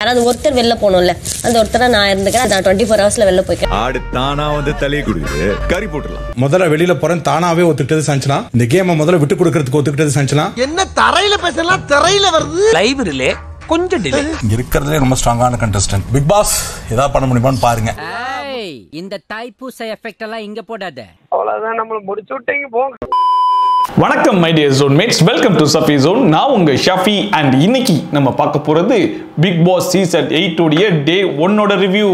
யாராவது ஒருத்தர் வெளில போகணும்ல, அந்த ஒருத்தரை நான் இருந்துக்கிறேன். நான் 24 ஹவர்ஸ்ல வெளில போய்க்கிறேன். ஆடு தானா வந்து தலையை குடுக்குது, கறி போட்டுடலாம். முதல்ல வெளியில போறேன் தானாவே ஒத்துக்கிட்டது சஞ்சனா. இந்த கேமை முதல்ல விட்டு கொடுக்கறதுக்கு ஒத்துக்கிட்டது சஞ்சனா. என்ன தரையில பேசலாம், திரையில வருது. லைவ் ரிலே கொஞ்சம் டிலே. இருக்கிறதுலே ரொம்ப ஸ்ட்ராங்கான கண்டஸ்டன்ட். பிக் பாஸ் ஏதாவது பண்ண முடியுமான்னு பாருங்க. இந்த தைப்பூச எஃபெக்ட் எல்லாம் இங்க போடாத. அவ்வளவுதான், நம்மள முடிச்சு விட்டீங்க போங்க. வணக்கம் my dear zone mates, welcome to Shafi zone. நான் உங்க ஷஃபி அண்ட் இன்னைக்கு நம்ம பார்க்க போறது பிக் பாஸ் சீசன் 8 உடைய டே 1 ரிவ்யூ.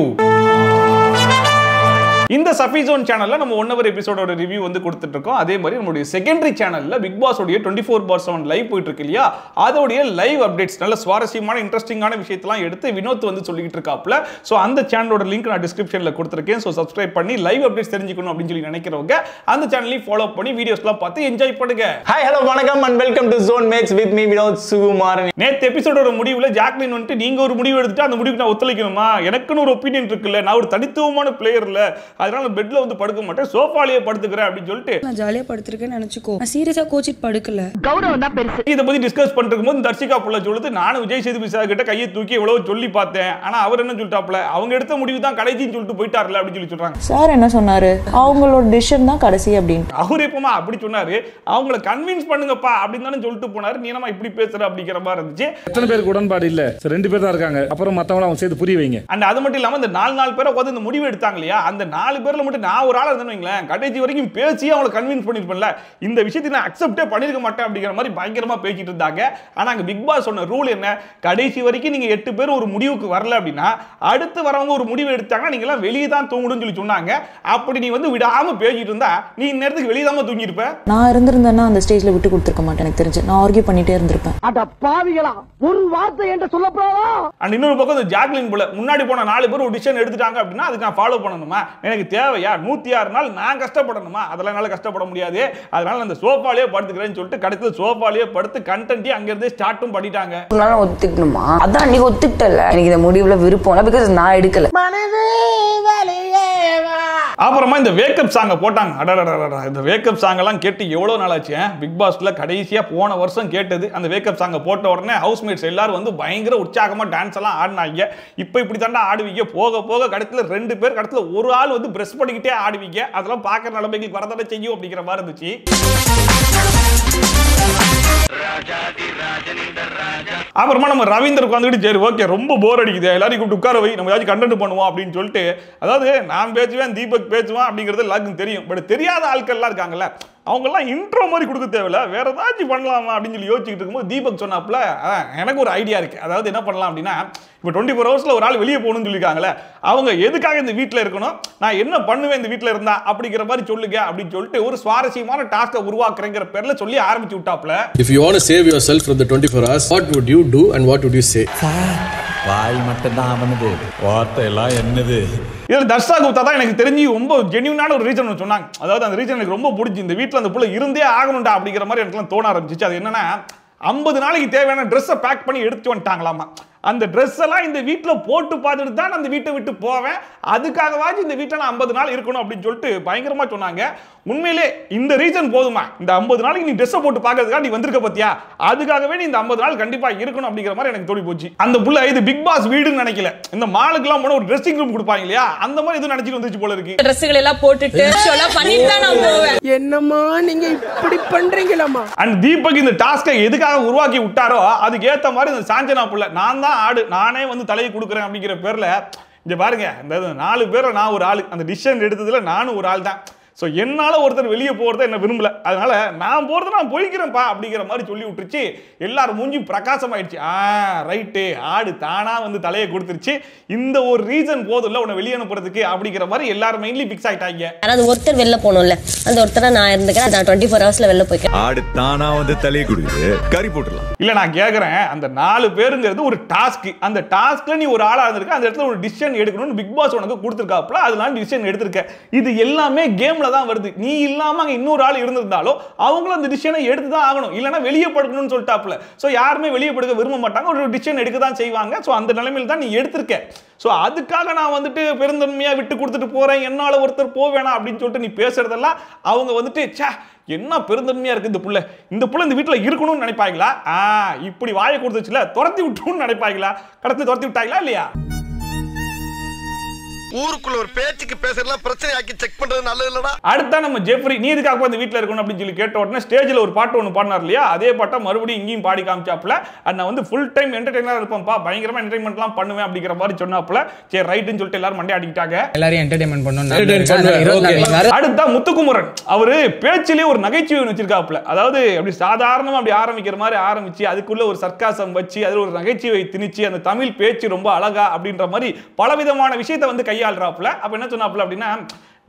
இந்த சஃபி ஜோன் சேனல்ல நம்ம 1 hour எபிசோடோட ரிவ்யூ வந்து கொடுத்துட்டு இருக்கோம். அதே மாதிரி நம்மளுடைய செகண்டரி சேனல்ல பிக் பாஸ் உடைய 24/7 லைவ் போயிட்டு இருக்கு இல்லையா, அதோடைய லைவ் அப்டேட்ஸ் நல்ல சுவாரஸ்யமான இன்ட்ரெஸ்டிங்கான விஷயத்தெல்லாம் எடுத்து வினோத் வந்து சொல்லிட்டு இருக்காப்ல. ஸோ அந்த சேனலோட லிங்க் நான் டிஸ்கிரிப்ஷன்ல கொடுத்துருக்கேன். ஸோ சப்ஸ்கிரைப் பண்ணி லைவ் அப்டேட்ஸ் தெரிஞ்சுக்கணும் அப்படின்னு சொல்லி நினைக்கிறவங்க அந்த சேனலையும் ஃபாலோ பண்ணி வீடியோஸ்லாம் பார்த்து என்ஜாய் பண்ணுங்க. ஹாய் ஹலோ வணக்கம் and welcome to zone mates with me Vinod Sukumar. நேற்று எபிசோடோட முடிவுல ஜாக்லின் வந்துட்டு நீங்க ஒரு முடிவு எடுத்துட்டு அந்த முடிவுக்கு நான் ஒத்துழைக்கணுமா, எனக்குன்னு ஒரு ஒப்பீனியன் இருக்குல்ல, நான் ஒரு தனித்துவமான பிளேயர் இல்ல, அதனால பெட்ல வந்து படுக்க மாட்டேன், சோஃபாலயே படுத்துக்கிறேன் அப்படின்னு சொல்லிட்டு நான் ஜாலியா படுத்துருக்கேன்னு நினைச்சுக்கோ. நான் சீரியஸா கோச்சிட் படுக்கல. கௌரவம் தான் பெருசு. இதை பத்தி டிஸ்கஸ் பண்ணிட்டு இருக்கும்போது தர்ஷிகா புள்ள சொல்லுது, நானும் விஜய் சேதுபதி சார் கிட்ட கையை தூக்கி எவ்வளவு சொல்லி பார்த்தேன், ஆனா அவர் என்ன சொல்லிட்டாப்ல, அவங்க எடுத்த முடிவு தான் கடைசின்னு சொல்லிட்டு போயிட்டார்ல அப்படின்னு சொல்லி சொல்றாங்க. சார் என்ன சொன்னாரு, அவங்களோட டிசிஷன் தான் கடைசி அப்படின்னு. அவர் எப்பமா அப்படி சொன்னாரு, அவங்களை கன்வின்ஸ் பண்ணுங்கப்பா அப்படின்னு தானே சொல்லிட்டு போனாரு. நீ என்னமா இப்படி பேசுற அப்படிங்கிற மாதிரி இருந்துச்சு. எத்தனை பேருக்கு உடன்பாடு இல்ல, 2 பேர் தான் இருக்காங்க, அப்புறம் மத்தவங்க அவங்க சேர்த்து புரிய வைங்க. அண்ட் அது மட்டும் இல்லாம இந்த 4 பேரை உட்காந்து இந்த முடிவு எடுத்தாங்க இல்லையா, அந்த 4 பேர்ல மட்டும் நான் ஒரு ஆள் இருந்தேன்னு வைங்களேன், கடைசி வரைக்கும் பேசி அவங்களை கன்வின்ஸ் பண்ணிருப்பேன்ல, இந்த விஷயத்தை நான் அக்செப்டே பண்ணிருக்க மாட்டேன் அப்படிங்கிற மாதிரி பயங்கரமா பேசிட்டு இருந்தாங்க. ஆனா அங்க பிக் பாஸ் சொன்ன ரூல் என்ன, கடைசி வரைக்கும் நீங்க 8 பேர் ஒரு முடிவுக்கு வரல அப்படின்னா அடுத்து வரவங்க ஒரு முடிவு எடுத்தாங்கன்னா நீங்க எல்லாம் வெளியே தான் தூங்கணும்னு சொல்லி சொன்னாங்க. அப்படி நீ வந்து விடாம பேசிட்டு இருந்தா நீ நேரத்துக்கு வெளியே தான் தூங்கி இருப்ப. நான் இருந்திருந்தேன்னா அந்த ஸ்டேஜ்ல விட்டு கொடுத்துருக்க மாட்டேன். எனக்கு தெரிஞ்சு நான் ஆர்கியூ பண்ணிட்டே இருந்திருப்பேன். அட பாவிகளா, ஒரு வார்த்தை என்று சொல்லப்படாதா. அண்ட் இன்னொரு பக்கம் இந்த ஜாக்லின் போல முன்னாடி போன 4 பேர் ஒரு டிசிஷன் எடுத்துட்டாங்க அப்படின்னா அதுக்கு நான் ஃபாலோ பண்ணணுமா, எனக்கு தேவையா 106 நாள் நான் கஷ்டப்படணுமா, அதெல்லாம் என்னால கஷ்டப்பட முடியாது, அதனால அந்த சோஃபாலயே படுத்துக்கிறேன்னு சொல்லிட்டு கடைசியில் சோஃபாலயே படுத்து கண்டென்ட் அங்க இருந்து ஸ்டார்ட்டும் பண்ணிட்டாங்க. உன்னால ஒத்துக்கணுமா, அதான் நீ ஒத்துக்கிட்டல, எனக்கு இந்த முடிவுல விருப்பம் இல்ல, பிகாஸ் நான் எடுக்கல. அப்புறமா இந்த வேக்கப் சாங்க போட்டாங்க. அடடடடடா, இந்த வேக்கப் சாங் எல்லாம் கேட்டு எவ்வளவு நாள் ஆச்சு. பிக் பாஸ்ல கடைசியா போன வருஷம் கேட்டது அந்த வேக்கப் சாங்க போட்ட உடனே ஹவுஸ்மேட்ஸ் எல்லாரும் வந்து பயங்கர உற்சாகமா டான்ஸ் எல்லாம் ஆடினாங்க. இப்போ இப்படி தாண்டா ஆடுவீங்க, போக போக கடைசியில 2 பேர், கடைசியில ஒரு ஆள் வந்து பிரஷ் பண்ணிக்கிட்டே ஆடுவீங்க, அதெல்லாம் பார்க்குற நிலைமைக்கு வரதானே செய்யும் அப்படிங்கிற மாதிரி இருந்துச்சு. அப்புறமா நம்ம ரவீந்தர் உட்காந்துக்கிட்டு சரி ஓகே ரொம்ப போர் அடிக்குது, எல்லாரையும் கூப்பிட்டு உட்கார வை, நம்ம ஏதாச்சும் கண்டென்ட் பண்ணுவோம் அப்படின்னு சொல்லிட்டு, அதாவது நான் பேசுவேன் தீபக் பேசுவான் அப்படிங்கிறது எல்லாருக்கும் தெரியும், பட் தெரியாத ஆட்கள்லாம் இருக்காங்கல்ல, அவங்கெல்லாம் இன்ட்ரோ மாதிரி கொடுக்க தேவையில்ல, வேற ஏதாச்சும் பண்ணலாமா அப்படின்னு சொல்லி யோசிச்சுட்டு இருக்கும்போது தீபக் சொன்னாப்புல எனக்கு ஒரு ஐடியா இருக்கு. அதாவது என்ன பண்ணலாம் அப்படின்னா, இப்போ 24 ஹவர்ஸ்ல ஒரு ஆள் வெளியே போகணும்னு சொல்லியிருக்காங்களே, அவங்க எதுக்காக இந்த வீட்டில் இருக்கணும், நான் என்ன பண்ணுவேன் இந்த வீட்டில் இருந்தா அப்படிங்கிற மாதிரி சொல்லுங்க அப்படின்னு சொல்லிட்டு ஒரு சுவாரஸ்யமான டாஸ்கை உருவாக்குறேங்கிற பேர்ல சொல்லி ஆரம்பிச்சு விட்டாப்ல. If you want to save yourself from the 24 hours, what would you do and what would you say? வாய் மட்டும் தான் அவனது, வார்த்தை எல்லாம் என்னது. இதில் தர்ஷா குப்தா தான் எனக்கு தெரிஞ்சு ரொம்ப ஜென்யூனான ஒரு ரீசன் சொன்னாங்க. அதாவது அந்த ரீசன் எனக்கு ரொம்ப பிடிச்சி, இந்த வீட்டில் அந்த புள்ள இருந்தே ஆகணும்டா அப்படிங்கிற மாதிரி எனக்குலாம் தோண ஆரம்பிச்சிச்சு. அது என்னன்னா 50 நாளைக்கு தேவையான ட்ரெஸ்ஸை பேக் பண்ணி எடுத்து வந்துட்டாங்களாமா. அந்த ட்ரெஸ் எல்லாம் இந்த வீட்டில் போட்டு பார்த்துட்டு தான் அந்த வீட்டை விட்டு போவேன், அதுக்காகவாச்சும் இந்த வீட்டில் நான் 50 நாள் இருக்கணும் அப்படின்னு சொல்லிட்டு பயங்கரமா சொன்னாங்க. உண்மையிலே இந்த ரீசன் போதுமா, இந்த 50 நாளைக்கு நீ ட்ரெஸ்ஸை போட்டு பார்க்கறதுக்காக நீ வந்திருக்க பத்தியா, அதுக்காகவே நீ இந்த 50 நாள் கண்டிப்பா இருக்கணும் அப்படிங்கிற மாதிரி எனக்கு தோணி போச்சு. அந்த புள்ள இது பிக் பாஸ் வீடுன்னு நினைக்கல, இந்த மாலுக்குலாம் போன ஒரு ட்ரெஸ்ஸிங் ரூம் கொடுப்பாங்க இல்லையா, அந்த மாதிரி எதுவும் நினைச்சிட்டு வந்துச்சு போல இருக்கு. ட்ரெஸ்ஸுகள் எல்லாம் போட்டுட்டு ஷோலாம் பண்ணிட்டு தான் நான் போவேன். என்னம்மா நீங்க இப்படி பண்றீங்களாமா. அண்ட் தீபக் இந்த டாஸ்கை எதுக்காக உருவாக்கி விட்டாரோ அதுக்கு ஏத்த மாதிரி இந்த சாஞ்சனா புள்ள நான் தான் ஆடு, நானே வந்து தலையை கொடுக்குறேன் அப்படிங்கிற பேர்ல இங்க பாருங்க, இந்த 4 பேரை நான் ஒரு ஆளு, அந்த டிசிஷன் எடுத்ததுல நானும் ஒரு ஆள் தான். ஸோ என்னால் ஒருத்தர் வெளியே போகிறத என்ன விரும்பல, அதனால நான் போகிறத நான் போய்க்கிறேன்ப்பா அப்படிங்கிற மாதிரி சொல்லி விட்டுருச்சு. எல்லாரும் மூஞ்சி பிரகாசம் ஆயிடுச்சு. ரைட்டு, ஆடு தானா வந்து தலையை கொடுத்துருச்சு, இந்த ஒரு ரீசன் போதும் இல்லை உன்னை வெளியே அனுப்புறதுக்கு அப்படிங்கிற மாதிரி எல்லாரும் மெயின்லி பிக்ஸ் ஆயிட்டாங்க. யாராவது ஒருத்தர் வெளில போகணும்ல, அந்த ஒருத்தரை நான் இருந்துக்கிறேன். நான் 24 ஹவர்ஸ்ல வெளில போய்க்கிறேன். ஆடு தானா வந்து தலையை குடுக்குது, கறி போட்டுடலாம். இல்ல நான் கேட்கறேன், அந்த 4 பேருங்கிறது ஒரு டாஸ்க், அந்த டாஸ்க்ல நீ ஒரு ஆளா இருந்திருக்க, அந்த இடத்துல ஒரு டிசிஷன் எடுக்கணும்னு பிக் பாஸ் உனக்கு கொடுத்துருக்காப்ல, அதனால டிசிஷன் எடுத்திருக்க. இது எல்லாமே கேம்ல டிசிஷன்ல தான் வருது. நீ இல்லாம அங்க இன்னொரு ஆள் இருந்திருந்தாலோ அவங்களும் அந்த டிசிஷனை எடுத்து தான் ஆகணும், இல்லைன்னா வெளியே படுக்கணும்னு சொல்லிட்டாப்ல. ஸோ யாருமே வெளியே படுக்க விரும்ப மாட்டாங்க, ஒரு டிசிஷன் எடுக்க தான் செய்வாங்க. ஸோ அந்த நிலைமையில் தான் நீ எடுத்திருக்க. ஸோ அதுக்காக நான் வந்துட்டு பெருந்தன்மையா விட்டு கொடுத்துட்டு போறேன், என்னால ஒருத்தர் போவேணா அப்படின்னு சொல்லிட்டு நீ பேசுறதெல்லாம் அவங்க வந்துட்டு என்ன பெருந்தன்மையா இருக்கு இந்த புள்ள இந்த வீட்டில் இருக்கணும்னு நினைப்பாங்களா? இப்படி வாயை கொடுத்துச்சுல துரத்தி விட்டுன்னு நினைப்பாங்களா? கடத்தி துரத்தி விட்டாங்களா இல்லையா? ஊருக்குள்ள ஒரு பேச்சுக்கு பேசறலாம் பிரச்சனை ஆக்கி செக் பண்றது நல்லது இல்லடா. அடுத்த நம்ம ஜெஃப்ரி நீ இதுக்காக இந்த வீட்ல இருக்கணும் அப்படின்னு சொல்லி கேட்ட உடனே ஸ்டேஜ்ல ஒரு பாட்டு ஒன்று பாடினார் இல்லையா, அதே பாட்டை மறுபடியும் இங்கேயும் பாடி காமிச்சாப்ல. நான் வந்து ஃபுல் டைம் என்டர்டெய்னரா இருப்பேன்ப்பா, பயங்கரமா என்டர்டெயின்மெண்ட்லாம் பண்ணுவேன் அப்படிங்கிற மாதிரி சொன்னாப்ல. சரி ரைட்னு சொல்லிட்டு எல்லாரும் மண்டே அடிக்கிட்டாங்க, எல்லாரும் என்டர்டெயின்மெண்ட் பண்ணணும். அடுத்த முத்துக்குமரன் அவரு பேச்சிலேயே ஒரு நகைச்சுவை வச்சிருக்காப்ல. அதாவது அப்படி சாதாரணமா அப்படி ஆரம்பிக்கிற மாதிரி ஆரம்பிச்சு அதுக்குள்ள ஒரு சர்க்காசம் வச்சு அதுல ஒரு நகைச்சுவை திணிச்சு அந்த தமிழ் பேச்சு ரொம்ப அழகா அப்படின்ற மாதிரி பலவிதமான விஷயத்தை வந்து கையாளுறாப்புல. அப்ப என்ன சொன்னாப்புல அப்படின்னா,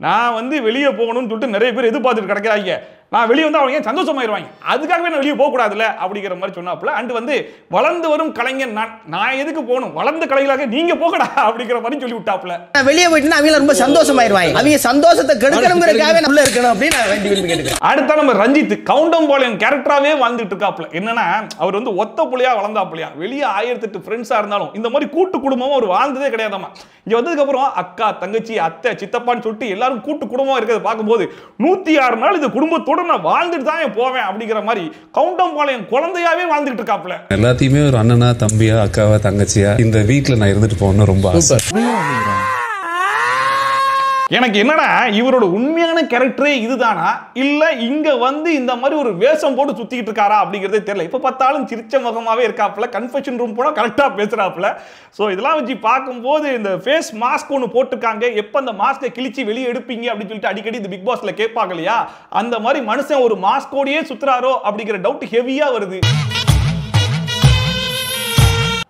நான் வந்து வெளியே போகணும்னு சொல்லிட்டு நிறைய பேர் எதிர்பார்த்துட்டு கிடைக்கிறாங்க, நான் வெளியே வந்து அவங்க சந்தோஷமாயிருவாங்க, அதுக்காகவே நான் வெளியே போகக்கூடாதுல்ல அப்படிங்கிற மாதிரி சொன்னாப்புல. அண்ட் வந்து வளர்ந்து வரும் கலைஞன் நான் எதுக்கு போகணும், வளர்ந்த கலைஞராக நீங்க போகடா அப்படிங்கிற மாதிரி சொல்லி விட்டாப்புல. வெளியே போயிட்டு அவங்க ரொம்ப சந்தோஷமாயிருவாங்க, அவங்க சந்தோஷத்தை கெடுக்கணுங்கிறதுக்காக உள்ள இருக்கணும் அப்படின்னு நான் வேண்டி விரும்பி கேட்டுக்கிறேன். அடுத்த நம்ம ரஞ்சித் கவுண்டம்பாளையம் கேரக்டராகவே வாழ்ந்துட்டு இருக்காப்புல. என்னன்னா அவர் வந்து ஒத்த புள்ளியா வளர்ந்தாப்புலையா, வெளியே 1008 ஃப்ரெண்ட்ஸா இருந்தாலும் இந்த மாதிரி கூட்டு குடும்பமா ஒரு வாழ்ந்ததே கிடையாதாமா. இங்க வந்ததுக்கு அப்புறம் அக்கா தங்கச்சி அத்தை சித்தப்பான்னு சொல்லிட்டு எல்லாரும் கூட்டு குடும்பமா இருக்கிறத பார்க்கும்போது 106 நாள் இந்த குடும்பத்தோட நான் வாழ்ந்துட்டு தான் போவேன் அப்படிங்கிற மாதிரி கவுண்டம்பாளையம் குழந்தையாவே வாழ்ந்துட்டு இருக்காப்புல. எல்லாத்தையுமே ஒரு அண்ணனா தம்பியா அக்காவா தங்கச்சியா இந்த வீட்ல நான் இருந்துட்டு போகணும் ரொம்ப ஆசை. எனக்கு என்னன்னா இவரோட உண்மையான கேரக்டரே இதுதானா இல்ல இங்க வந்து இந்த மாதிரி ஒரு வேஷம் போட்டு சுத்திக்கிட்டு இருக்காரா அப்படிங்கறதே தெரியல. இப்ப பார்த்தாலும் சிரிச்ச முகமாவே இருக்காப்புல, கன்ஃபெஷன் ரூம் போனா கரெக்டா பேசுறாப்புல. சோ இதெல்லாம் வச்சு பார்க்கும்போது இந்த ஃபேஸ் மாஸ்க் ஒன்று போட்டுருக்காங்க, எப்ப அந்த மாஸ்கை கிழிச்சு வெளியே எடுப்பீங்க அப்படின்னு சொல்லிட்டு அடிக்கடி இந்த பிக் பாஸ்ல கேட்பாங்க இல்லையா, அந்த மாதிரி மனுஷன் ஒரு மாஸ்கோடையே சுத்துறாரோ அப்படிங்கிற டவுட் ஹெவியா வருது.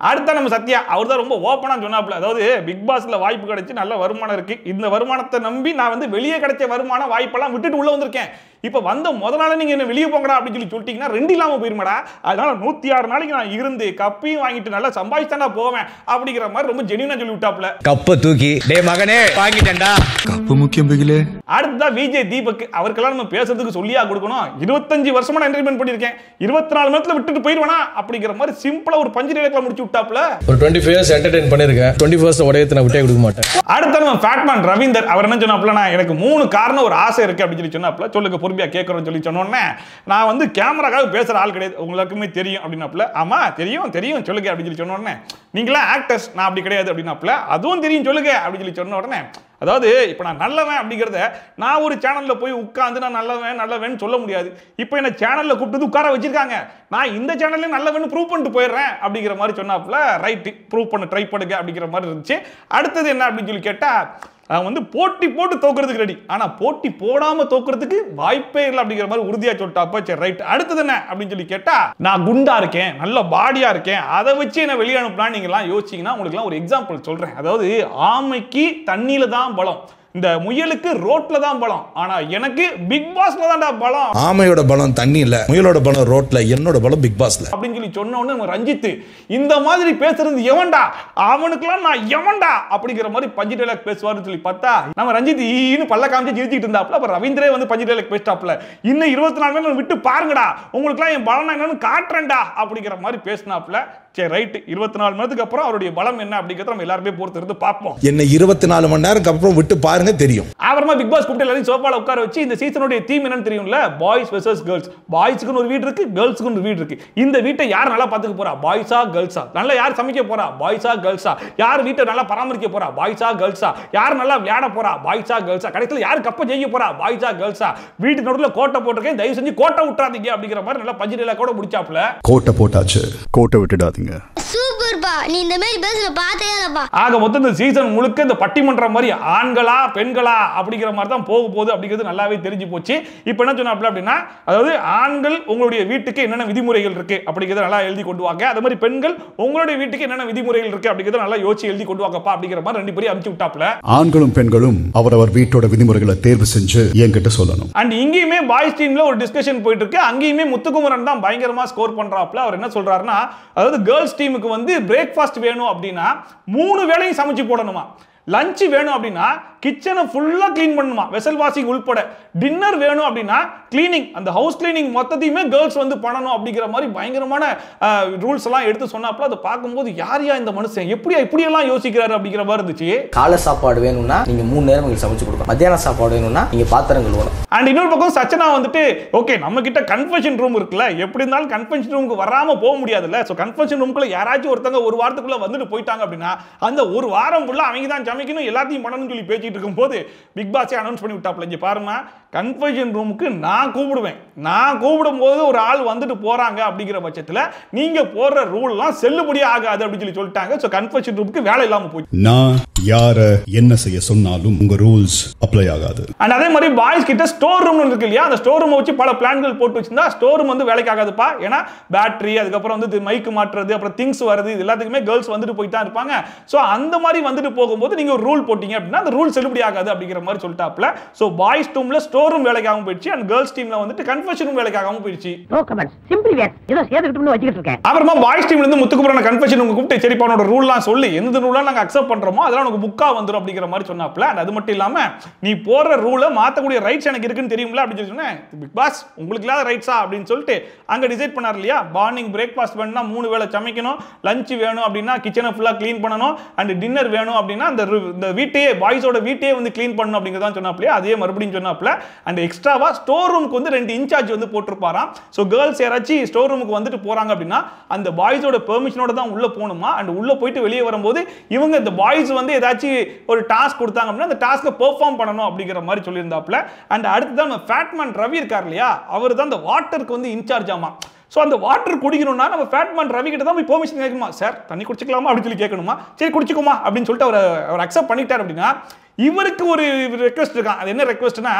அடுத்த நம்ம சத்யா அவர் தான் ரொம்ப ஓப்பனா சொன்னாப்ல. அதாவது பிக் பாஸ்ல வாய்ப்பு கிடைச்சு நல்ல வருமானம் இருக்கு, இந்த வருமானத்தை நம்பி நான் வந்து வெளியே கிடைச்ச வருமான வாய்ப்பெல்லாம் விட்டுட்டு உள்ள வந்திருக்கேன், இப்ப வந்த முதல் நாள் நீங்க என்ன வெளியே போங்கடா அப்படின்னு சொல்லிட்டீங்கன்னா ரெண்டு இல்லாம போயிருமாடா, அதனால 106 நாளைக்கு நான் இருந்து கப்பையும் வாங்கிட்டு நல்லா சம்பாதிச்சுதான்டா போவேன் அப்படிங்கிற மாதிரி ரொம்ப ஜெனியூனா சொல்லி விட்டாப்ல. கப்ப தூக்கி டேய் மகனே வாங்கிட்டேன்டா, கப்பு முக்கியம் பிகிலே. அடுத்ததா விஜய் தீபக் அவருக்கெல்லாம் நம்ம பேசுறதுக்கு சொல்லியா கொடுக்கணும், 25 வருஷமா நான் என்டர்டெயின்மெண்ட் பண்ணிருக்கேன், 24 மணி நேரத்துல விட்டுட்டு போயிடுவானா அப்படிங்கிற மாதிரி சிம்பிளா ஒரு பஞ்சு டேலக்ல முடிச்சு விட்டாப்ல. ஒரு 25 இயர்ஸ் என்டர்டெயின் பண்ணிருக்கேன், 21 உடையத்தை நான் விட்டே கொடுக்க மாட்டேன். அடுத்த நம்ம ஃபேட்மேன் ரவீந்தர் அவர் என்ன சொன்னாப்ல, நான் எனக்கு 3 காரணம் ஒரு ஆசை இருக்கு அப்படின்னு சொல்லி சொன்னாப்ல. சொல்லுங்க பொறுமையா கேட்கறோம்னு சொல்லி சொன்னோன்னே, நான் வந்து கேமராக்காக பேசுற ஆள் கிடையாது, உங்களுக்குமே தெரியும் அப்படின்னாப்ல. ஆமா தெரியும் தெரியும் சொல்லுங்க அப்படின்னு சொல்லி சொன்னோடனே, நீங்களா ஆக்டர்ஸ் நான் அப்படி கிடையாது அப்படின்னாப்ல. அதுவும் தெரியும் சொல்லுங்க அப்படின்னு சொல்லி சொன்ன உடனே, அதாவது இப்போ நான் நல்லவன் அப்படிங்கிறத நான் ஒரு சேனல்ல போய் உட்காந்து நான் நல்லவன் சொல்ல முடியாது. இப்போ என்ன சேனல்ல கூப்பிட்டு உட்கார வச்சிருக்காங்க, நான் இந்த சேனல்ல நல்லவன் ப்ரூவ் பண்ணிட்டு போயிடுறேன் அப்படிங்கிற மாதிரி சொன்னாப்ல. ரைட்டு ப்ரூவ் பண்ண ட்ரை பண்ணுங்க அப்படிங்கிற மாதிரி இருந்துச்சு. அடுத்தது என்ன அப்படின்னு சொல்லி கேட்டா, வந்து போட்டி போட்டு தோக்குறதுக்கு ரெடி, ஆனா போட்டி போடாம தோக்குறதுக்கு வாய்ப்பே இல்லை அப்படிங்கிற மாதிரி உறுதியா சொல்லிட்டாப்ப. சரி ரைட், அடுத்தது என்ன அப்படின்னு சொல்லி கேட்டா, நான் குண்டா இருக்கேன் நல்ல பாடியா இருக்கேன், அதை வச்சு என்ன வெளியே அனுப்பலாம் நீங்க எல்லாம் யோசிச்சீங்கன்னா உங்களுக்கு ஒரு எக்ஸாம்பிள் சொல்றேன். அதாவது ஆமைக்கு தண்ணியில தான் பலம், இந்த முயலுக்கு ரோட்ல தான் பலம், ஆனா எனக்கு பிக் பாஸ்ல தான்டா பலம். ஆமையோட பலம் தண்ணி இல்ல, முயலோட பலம் ரோட்ல, என்னோட பலம் பிக் பாஸ்ல அப்படின்னு சொல்லி சொன்ன உடனே ரஞ்சித் இந்த மாதிரி பேசுறது எவன்டா, அவனுக்குலாம் நான் எவன்டா அப்படிங்கிற மாதிரி பஞ்சு டைலாக் பேசுவாருன்னு சொல்லி பார்த்தா நம்ம ரஞ்சித் ஈன்னு பல்ல காமிச்சு சிரிச்சிட்டு இருந்தாப்ல. அப்ப ரவீந்திரே வந்து பஞ்சு டைலாக் பேசிட்டாப்ல, இன்னும் 24 மணி நேரம் விட்டு பாருங்கடா, உங்களுக்குலாம் என் பலம் என்னன்னு காட்டுறேன்டா அப்படிங்கிற மாதிரி பேசினாப்ல. சரி ரைட், 24 மணி நேரத்துக்கு அப்புறம் அவருடைய பலம் என்ன அப்படிங்கறத நம்ம எல்லாருமே பொறுத்து இருந்து பார்ப்போம். என்ன 24 மணி நேரத்துக்கு அப்புறம் விட்டு பாருங்க தெரியும். அப்புறமா பிக் பாஸ் கூப்பிட்டு எல்லாரும் சோஃபால உட்கார வச்சு இந்த சீசனுடைய தீம் என்னன்னு தெரியும்ல, பாய்ஸ் வெர்சஸ் கேர்ள்ஸ். பாய்ஸ்க்கு ஒரு வீடு இருக்கு, கேர்ள்ஸ்க்கு ஒரு வீடு இருக்கு. இந்த வீட்டை யார் நல்லா பாத்துக்க போறா, பாய்ஸா கேர்ள்ஸா, நல்லா யார் சமைக்க போறா, பாய்ஸா கேர்ள்ஸா, யார் வீட்டை நல்லா பராமரிக்க போறா, பாய்ஸா கேர்ள்ஸா, யார் நல்லா விளையாட போறா, பாய்ஸா கேர்ள்ஸா, கடைசியில் யார் கப்ப ஜெயிக்க போறா, பாய்ஸா கேர்ள்ஸா, வீட்டு நடுவுல கோட்டை போட்டிருக்கேன் தயவு செஞ்சு கோட்டை விட்டுறாதீங்க அப்படிங்கிற மாதிரி நல்லா பஞ்சு டேலாக் கூட முடிச்சாப்ல. கோட்டை போட்டாச்சு, கோட்டை விட்டுடாதீங்க. நீ இந்த மாதிரி பேசுற பாத்தேடா. ஆக மொத்தம் இந்த சீசன் முழுக்க இந்த பட்டிமன்றம் மாதிரி ஆண்களா பெண்களா அப்படிங்கிற மாதிரி தான் போக போகுது அப்படிங்கிறது நல்லாவே தெரிஞ்சு போச்சு. இப்போ என்ன சொன்னாப்ல அப்படின்னா, அதாவது ஆண்கள் உங்களுடைய வீட்டுக்கு என்னென்ன விதிமுறைகள் இருக்கு அப்படிங்கிறத நல்லா எழுதி கொண்டு வாங்க, அது மாதிரி பெண்கள் உங்களுடைய வீட்டுக்கு என்னென்ன விதிமுறைகள் இருக்கு அப்படிங்கிறத நல்லா யோசிச்சு எழுதி கொண்டு வாங்கப்பா அப்படிங்கிற மாதிரி 2 பேரையும் அனுப்பிச்சு விட்டாப்ல. ஆண்களும் பெண்களும் அவரவர் வீட்டோட விதிமுறைகளை தேர்வு செஞ்சு என்கிட்ட சொல்லணும். அண்ட் இங்கேயுமே பாய்ஸ் டீம்ல ஒரு டிஸ்கஷன் போயிட்டு இருக்கு, அங்கேயுமே முத்துக்குமரன் தான் பயங்கரமா ஸ்கோர் பண்றாப்ல. அவர் என்ன சொல்றாருன்னா, அதாவது கேர்ள்ஸ் டீமுக்கு வந்து பிரேக்ஃபாஸ்ட் வேணும் அப்படின்னா 3 வேளையும் சமைச்சு போடணுமா, லஞ்ச் வேணும் அப்படின்னா கிச்சனை ஃபுல்லா க்ளீன் பண்ணுமா, வெசல் வாஷிங் உள்பட. டின்னர் வேணும் அப்படின்னா கிளீனிங், அந்த ஹவுஸ் கிளீனிங் மொத்தத்தையுமே கேர்ள்ஸ் வந்து பண்ணணும் அப்படிங்கிற மாதிரி பயங்கரமான ரூல்ஸ் எல்லாம் எடுத்து சொன்னாப்ல. அதை பார்க்கும்போது யாரையா இந்த மனுஷன் இப்படி எல்லாம் யோசிக்கிறாரு அப்படிங்கிற மாதிரி இருந்துச்சு. காலை சாப்பாடு வேணும்னா நீங்க 3 நேரம் உங்களுக்கு சமைச்சு கொடுக்கணும், மத்தியான சாப்பாடு வேணும்னா நீங்க பாத்திரம் கழுவணும். அண்ட் இன்னொரு பக்கம் சச்சனா வந்துட்டு ஓகே நம்ம கிட்ட கன்ஃபெஷன் ரூம் இருக்குல்ல, எப்படி இருந்தாலும் கன்ஃபெஷன் ரூமுக்கு வராம போக முடியாதுல்ல. ஸோ கன்ஃபெஷன் ரூமுக்குள்ள யாராச்சும் ஒருத்தங்க ஒரு வாரத்துக்குள்ள வந்துட்டு போயிட்டாங்க அப்படின்னா அந்த ஒரு வாரம் ஃபுல்லா அவங்க தான் சமைக்கணும், எல்லாத்தையும் பண்ணணும்னு சொல்லி பேசிட்டு இருக்கும்போது பிக் பாஸே அனௌன்ஸ் பண்ணி விட்டாப்ல. இங்க பாருமா, கன்ஃபெஷன் ரூமுக்கு நான் கூப்பிடுவேன், நான் கூப்பிடும் போது ஒரு ஆள் வந்துட்டு போறாங்க அப்படிங்கிற பட்சத்தில் நீங்க போடுற ரூல்லாம் செல்லுபடி ஆகாது அப்படின்னு சொல்லிட்டாங்க. ஸோ கன்ஃபெஷன் ரூமுக்கு வேலை இல்லாம போயிடுச்சு. நான் யார என்ன செய்ய சொன்னாலும் உங்க ரூல்ஸ் அப்ளை ஆகாது. அண்ட் அதே மாதிரி பாய்ஸ் கிட்ட ஸ்டோர் ரூம் இருக்கு இல்லையா, அந்த ஸ்டோர் ரூம் வச்சு பல பிளான்கள் போட்டு வச்சிருந்தா ஸ்டோர் ரூம் வந்து வேலைக்கு ஆகாதுப்பா. ஏன்னா பேட்டரி, அதுக்கப்புறம் வந்து மைக் மாற்றுறது, அப்புறம் திங்ஸ் வருது, இது எல்லாத்துக்குமே கேர்ள்ஸ் வந்துட்டு போயிட்டு தான் இருப்பாங்க. ஸோ அந்த மாதிரி வந்துட்டு போகும்போது நீங்க ஒரு ரூல் போட்டீங்க அப்படின்னா அந்த ரூல் செல்லுபடி ஆகாது அப்படிங்கிற மாதிரி சொல்லிட்டாப்ல. ஸோ பாய்ஸ் டீம்ல ஸ்டோர் ரூம் வேலைக்காகவும் போயிடுச்சு, அண்ட் கேர்ள்ஸ் டீம்ல வந்துட்டு கன்ஃபெஷன் ரூம் வேலைக்காகவும் போயிடுச்சு. அப்புறமா பாய்ஸ் டீம்ல இருந்து முத்துக்குப்புறான கன்ஃபெஷன் ரூம் கூப்பிட்டு சரிப்பா உன்னோட ரூல்லாம் சொல்லி எந்த ரூல்லாம் நாங்க அக்செப்ட் பண்றோமோ அதெல்லாம் உனக்கு புக்கா வந்துரும் அப்படிங்கிற மாதிரி சொன்னாப்ல. அது மட்டும் இல்லாம நீ போடுற ரூலை மாத்தக்கூடிய ரைட்ஸ் எனக்கு இருக்குன்னு தெரியும்ல அப்படின்னு சொல்லி சொன்னேன். பிக் பாஸ் உங்களுக்கு இல்லாத ரைட்ஸா அப்படின்னு சொல்லிட்டு அங்க டிசைட் பண்ணார் இல்லையா. மார்னிங் பிரேக்ஃபாஸ்ட் வேணும்னா 3 வேளை சமைக்கணும், லஞ்ச் வேணும் அப்படின்னா கிச்சனை ஃபுல்லா க்ளீன் பண்ணணும், அண்ட் டின்னர் வேணும் அப்படின்னா இந்த வீட்டையே பாய்ஸோட வீட்டையே வந்து க்ளீன் பண்ணணும் அப்படிங்கிறதான் சொன்னாப்ல. அதே மறுபடியும் சொன்னாப்ல. அண்ட் எக்ஸ்ட்ராவா ஸ்டோர் ரூமுக்கு வந்து 2 இன்சார்ஜ் வந்து போட்டிருப்பாராம். ஸோ கேர்ள்ஸ் யாராச்சும் ஸ்டோர் ரூமுக்கு வந்துட்டு போறாங்க அப்படின்னா அந்த பாய்ஸோட பெர்மிஷனோட தான் உள்ள போகணுமா. அண்ட் உள்ள போயிட்டு வெளியே வரும்போது இவங்க இந்த பாய்ஸ் வந்து ஏதாச்சும் ஒரு டாஸ்க் கொடுத்தாங்க அப்படின்னா அந்த டாஸ்க்கை பெர்ஃபார்ம் பண்ணணும் அப்படிங்கிற மாதிரி சொல்லியிருந்தாப்ல. அண்ட் அடுத்ததான் ஃபேட்மேன் ரவி இருக்கார் இல்லையா, அவர் தான் அந்த வாட்டருக்கு வந்து இன்சார்ஜ் ஆமா. ஸோ அந்த வாட்டர் குடிக்கணும்னா நம்ம ஃபேட்மேன் ரவி கிட்ட தான் போய் பெர்மிஷன் கேட்கணுமா, சார் தண்ணி குடிச்சிக்கலாமா அப்படின்னு சொல்லி கேட்கணுமா. சரி குடிச்சிக்குமா அப்படின்னு சொல்லிட்டு அவர் அக்செப்ட் பண்ணிட்டார் அப்படின்னா இவருக்கு ஒரு ரெக்வெஸ்ட் இருக்கான். அது என்ன ரெக்வெஸ்ட்னா,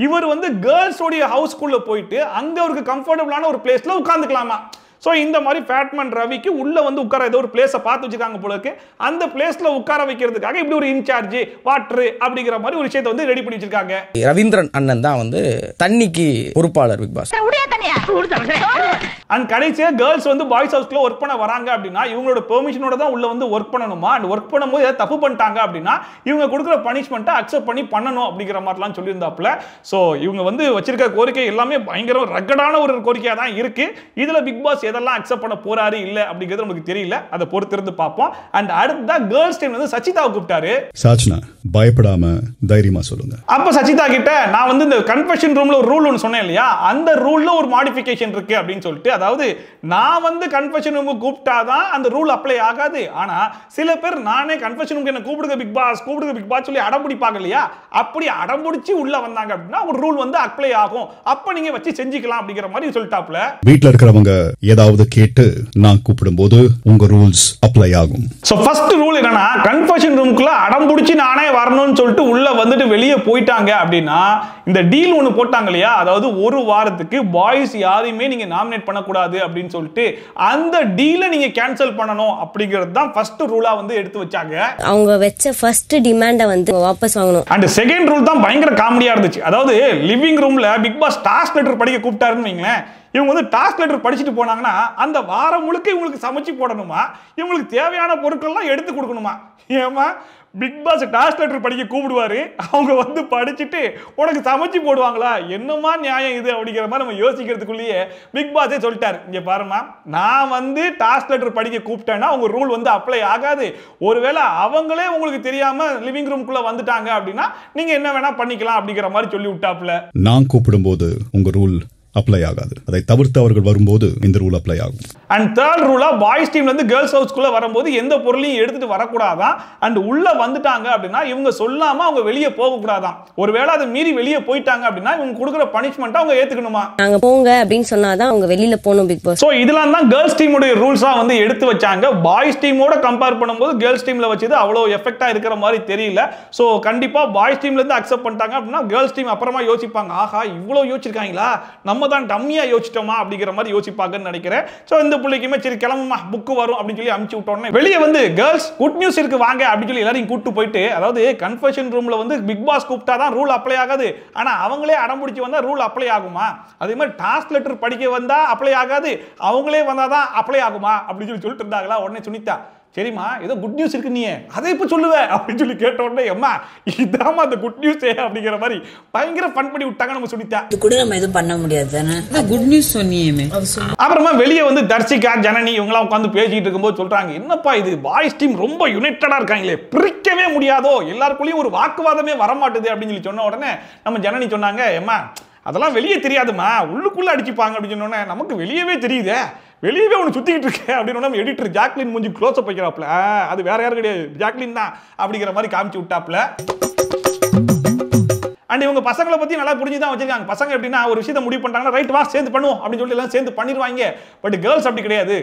இவர் வந்து கேர்ள்ஸோடைய ஹவுஸ்குள்ள போயிட்டு அங்க அவருக்கு கம்ஃபர்டபுளான ஒரு பிளேஸ்ல உட்கார்ந்துக்கலாமா. ஸோ இந்த மாதிரி ஃபேட்மேன் ரவிக்கு உள்ள வந்து உட்கார ஏதோ ஒரு பிளேஸை பார்த்து வச்சிருக்காங்க போல இருக்கு. அந்த பிளேஸ்ல உட்கார வைக்கிறதுக்காக இப்படி ஒரு இன்சார்ஜ் வாட்டர் அப்படிங்கிற மாதிரி ஒரு விஷயத்தை வந்து ரெடி பண்ணி வச்சிருக்காங்க. ரவீந்திரன் அண்ணன் தான் வந்து தண்ணிக்கு பொறுப்பாளர் பிக் பாஸ். அண்ட் கடைசியா கேர்ள்ஸ் வந்து பாய்ஸ் ஹவுஸ்க்குள்ள ஒர்க் பண்ண வராங்க அப்படின்னா இவங்களோட பெர்மிஷனோட தான் உள்ள வந்து ஒர்க் பண்ணணுமா. அண்ட் ஒர்க் பண்ணும்போது ஏதாவது தப்பு பண்ணிட்டாங்க அப்படின்னா இவங்க கொடுக்குற பனிஷ்மெண்ட்டை அக்செப்ட் பண்ணி பண்ணணும் அப்படிங்கிற மாதிரிலாம் சொல்லியிருந்தாப்புல. ஸோ இவங்க வந்து வச்சிருக்க கோரிக்கை எல்லாமே பயங்கர ரக்கடான ஒரு கோரிக்கையாக தான் இருக்கு. இதுல பிக் பாஸ் எதெல்லாம் அக்செப்ட் பண்ண போறாரு இல்ல அப்படிங்கிறது நமக்கு தெரியல, அதை பொறுத்திருந்து பார்ப்போம். அண்ட் அடுத்ததா கேர்ள்ஸ் டீம் வந்து சச்சிதாவை கூப்பிட்டாரு. சாச்சனா பயப்படாம தைரியமா சொல்லுங்க. அப்ப சச்சிதா கிட்ட நான் வந்து இந்த கன்ஃபெஷன் ரூம்ல ஒரு ரூல் ஒன்று சொன்னேன் இல்லையா, அந்த ரூல்ல ஒரு மாடிஃபிகேஷன் இருக்கு அப்படின்னு சொல்லிட்டு, அதாவது நான் வந்து கன்ஃபெஷன் ரூமுக்கு கூப்பிட்டாதான் அந்த ரூல் அப்ளை ஆகாது. ஆனா சில பேர் நானே கன்ஃபெஷன் ரூமுக்கு என்ன கூப்பிடுங்க பிக் பாஸ் சொல்லி அடம்பிடிப்பாங்க இல்லையா, அப்படி அடம்பிடிச்சு உள்ள வந்தாங்க அப்படின்னா ஒரு ரூல் வந்து அப்ளை ஆகும், அப்ப நீங்க வச்சு செஞ்சுக்கலாம் அப்படிங்கிற மாதிரி சொல்லிட்டாப்ல. வீட்ல இருக்கிறவங்க ஏதாவது கேட்டு நான் கூப்பிடும்போது உங்க ரூல்ஸ் அப்ளை ஆகும். சோ ஃபர்ஸ்ட் ரூல் என்னன்னா, கன்ஃபெஷன் ரூமுக்குள்ள அடம்பிடிச்சு நானே வரணும்னு சொல்லிட்டு உள்ள வந்துட்டு வெளியே போயிட்டாங்க அப்படின்னா இந்த டீல் ஒன்னு போட்டாங்க இல்லையா, அதாவது ஒரு வாரத்துக்கு பாய்ஸ் யாரையுமே நீங்க நாமினேட் பண்ணக்கூடாது அப்படின்னு சொல்லிட்டு அந்த டீலை நீங்க கேன்சல் பண்ணணும் அப்படிங்கிறது தான் ஃபர்ஸ்ட் ரூலா வந்து எடுத்து வச்சாங்க. அவங்க வச்ச ஃபர்ஸ்ட் டிமாண்ட வந்து வாபஸ் வாங்கணும். அண்ட் செகண்ட் ரூல் தான் பயங்கர காமெடியா இருந்துச்சு. அதாவது லிவிங் ரூம்ல பிக் பாஸ் டாஸ்க் லெட்டர் படிக்க கூப்பிட்டாருன்னு வைங்களேன், இவங்க வந்து டாஸ்க் லெட்டர் படிச்சுட்டு போனாங்கன்னா அந்த வாரம் முழுக்க இவங்களுக்கு சமைச்சு போடணுமா, இவங்களுக்கு தேவையான பொருட்கள்லாம் எடுத்து கொடுக்கணுமா. ஏமா பிக் பாஸ் டாஸ்க் லெட்டர் படிக்க கூப்பிடுவாரு, அவங்க வந்து படிச்சுட்டு உனக்கு சமைச்சு போடுவாங்களா, என்னமா நியாயம் இது அப்படிங்கிற மாதிரி நம்ம யோசிக்கிறதுக்குள்ளேயே பிக் பாஸே சொல்லிட்டாரு, இங்க பாருமா நான் வந்து டாஸ்க் லெட்டர் படிக்க கூப்பிட்டேன்னா உங்க ரூல் வந்து அப்ளை ஆகாது. ஒருவேளை அவங்களே உங்களுக்கு தெரியாம லிவிங் ரூம்குள்ள வந்துட்டாங்க அப்படின்னா நீங்க என்ன வேணா பண்ணிக்கலாம் அப்படிங்கிற மாதிரி சொல்லி விட்டாப்ல. நான் கூப்பிடும்போது உங்க ரூல் அப்ளை ஆகாது, அதை தவிர்த்து அவர்கள் வரும்போது இந்த ரூல் அப்ளை ஆகும். அண்ட் தேர்ட் ரூலா பாய்ஸ் டீம்ல இருந்து கேர்ள்ஸ் ஹவுஸ்க்குள்ள வரும்போது எந்த பொருளையும் எடுத்துட்டு வரக்கூடாதான். அண்ட் உள்ள வந்துட்டாங்க அப்படின்னா இவங்க சொல்லாம அவங்க வெளியே போக கூடாதான். ஒருவேளை அதை மீறி வெளியே போயிட்டாங்க அப்படின்னா இவங்க கொடுக்குற பனிஷ்மெண்ட் அவங்க ஏத்துக்கணுமா. நாங்க போங்க அப்படின்னு சொன்னாதான் அவங்க வெளியில போகணும் பிக் பாஸ். சோ இதெல்லாம் தான் கேர்ள்ஸ் டீமோட ரூல்ஸா வந்து எடுத்து வச்சாங்க. பாய்ஸ் டீமோட கம்பேர் பண்ணும்போது கேர்ள்ஸ் டீம்ல வச்சது அவ்வளவு எஃபெக்டா இருக்கிற மாதிரி தெரியல. சோ கண்டிப்பா பாய்ஸ் டீம்ல இருந்து அக்செப்ட் பண்ணிட்டாங்க அப்படின்னா கேர்ள்ஸ் டீம் அப்புறமா யோசிப்பாங்க, ஆஹா இவ்வளவு யோசிச்சிருக்காங்களா, நம்ம தான் டம்மியா யோசிச்சிட்டோமா அப்படிங்கிற மாதிரி யோசிப்பாங்கன்னு நினைக்கிறேன். சோ இந்த புள்ளைக்குமே சரி கிளம்புமா புக் வரும் அப்படின்னு சொல்லி அனுப்பிச்சு விட்டோன்னே வெளியே வந்து கேர்ள்ஸ் குட் நியூஸ் இருக்கு வாங்க அப்படின்னு சொல்லி எல்லாரையும் கூட்டு போயிட்டு, அதாவது கன்ஃபெஷன் ரூம்ல வந்து பிக் பாஸ் கூப்பிட்டாதான் ரூல் அப்ளை ஆகாது, ஆனா அவங்களே அடம்பிடிச்சு வந்தா ரூல் அப்ளை ஆகுமா, அதே மாதிரி டாஸ்க் லெட்டர் படிக்க வந்தா அப்ளை ஆகாது, அவங்களே வந்தாதான் அப்ளை ஆகுமா அப்படின்னு சொல்லிட்டு இருந்தாங்களா. உடனே சுனிதா சரிம்மா ஏதோ குட் நியூஸ் இருக்கு நீ அதை இப்போ சொல்லுவேன் அப்படின்னு சொல்லி கேட்ட உடனே அம்மா இதாம்மா அந்த குட் நியூஸ் அப்படிங்கிற மாதிரி பயங்கர ஃபன் பண்ணி விட்டாங்க நம்ம சொல்லிட்டா. இது கூட நம்ம எதுவும் பண்ண முடியாது தானே, குட் நியூஸ் சொன்னியே. அப்புறமா வெளியே வந்து தர்ஷிகா ஜனனி இவங்களாம் உட்காந்து பேசிட்டு இருக்கும்போது சொல்றாங்க, என்னப்பா இது பாய்ஸ் டீம் ரொம்ப யுனைட்டடா இருக்காங்களே, பிரிக்கவே முடியாதோ, எல்லாருக்குள்ளேயும் ஒரு வாக்குவாதமே வரமாட்டுது அப்படின்னு சொல்லி சொன்ன உடனே நம்ம ஜனனி சொன்னாங்க, ஏம்மா அதெல்லாம் வெளியே தெரியாதுமா, உள்ளுக்குள்ள அடிச்சுப்பாங்க அப்படின்னு சொன்னோன்னே நமக்கு வெளியவே தெரியுதே, வெளியவே ஒன்று சுத்திக்கிட்டு இருக்கேன் அப்படின்னு நம்ம எடிட்டர் ஜாக்லின் மூஞ்சி க்ளோஸ் அப் வைக்கிறாப்ல, அது வேற யாரும் கிடையாது ஜாக்லின் தான் அப்படிங்கிற மாதிரி காமிச்சு விட்டாப்ல. அண்ட் இவங்க பசங்களை பத்தி நல்லா புரிஞ்சு தான் வச்சிருக்காங்க. பசங்க எப்படின்னா ஒரு விஷயத்தை முடிவு பண்ணிட்டாங்கன்னா ரைட் வா சேர்ந்து பண்ணுவோம் அப்படின்னு சொல்லி எல்லாம் சேர்ந்து பண்ணிடுவாங்க. பட் கேர்ள்ஸ் அப்படி கிடையாது.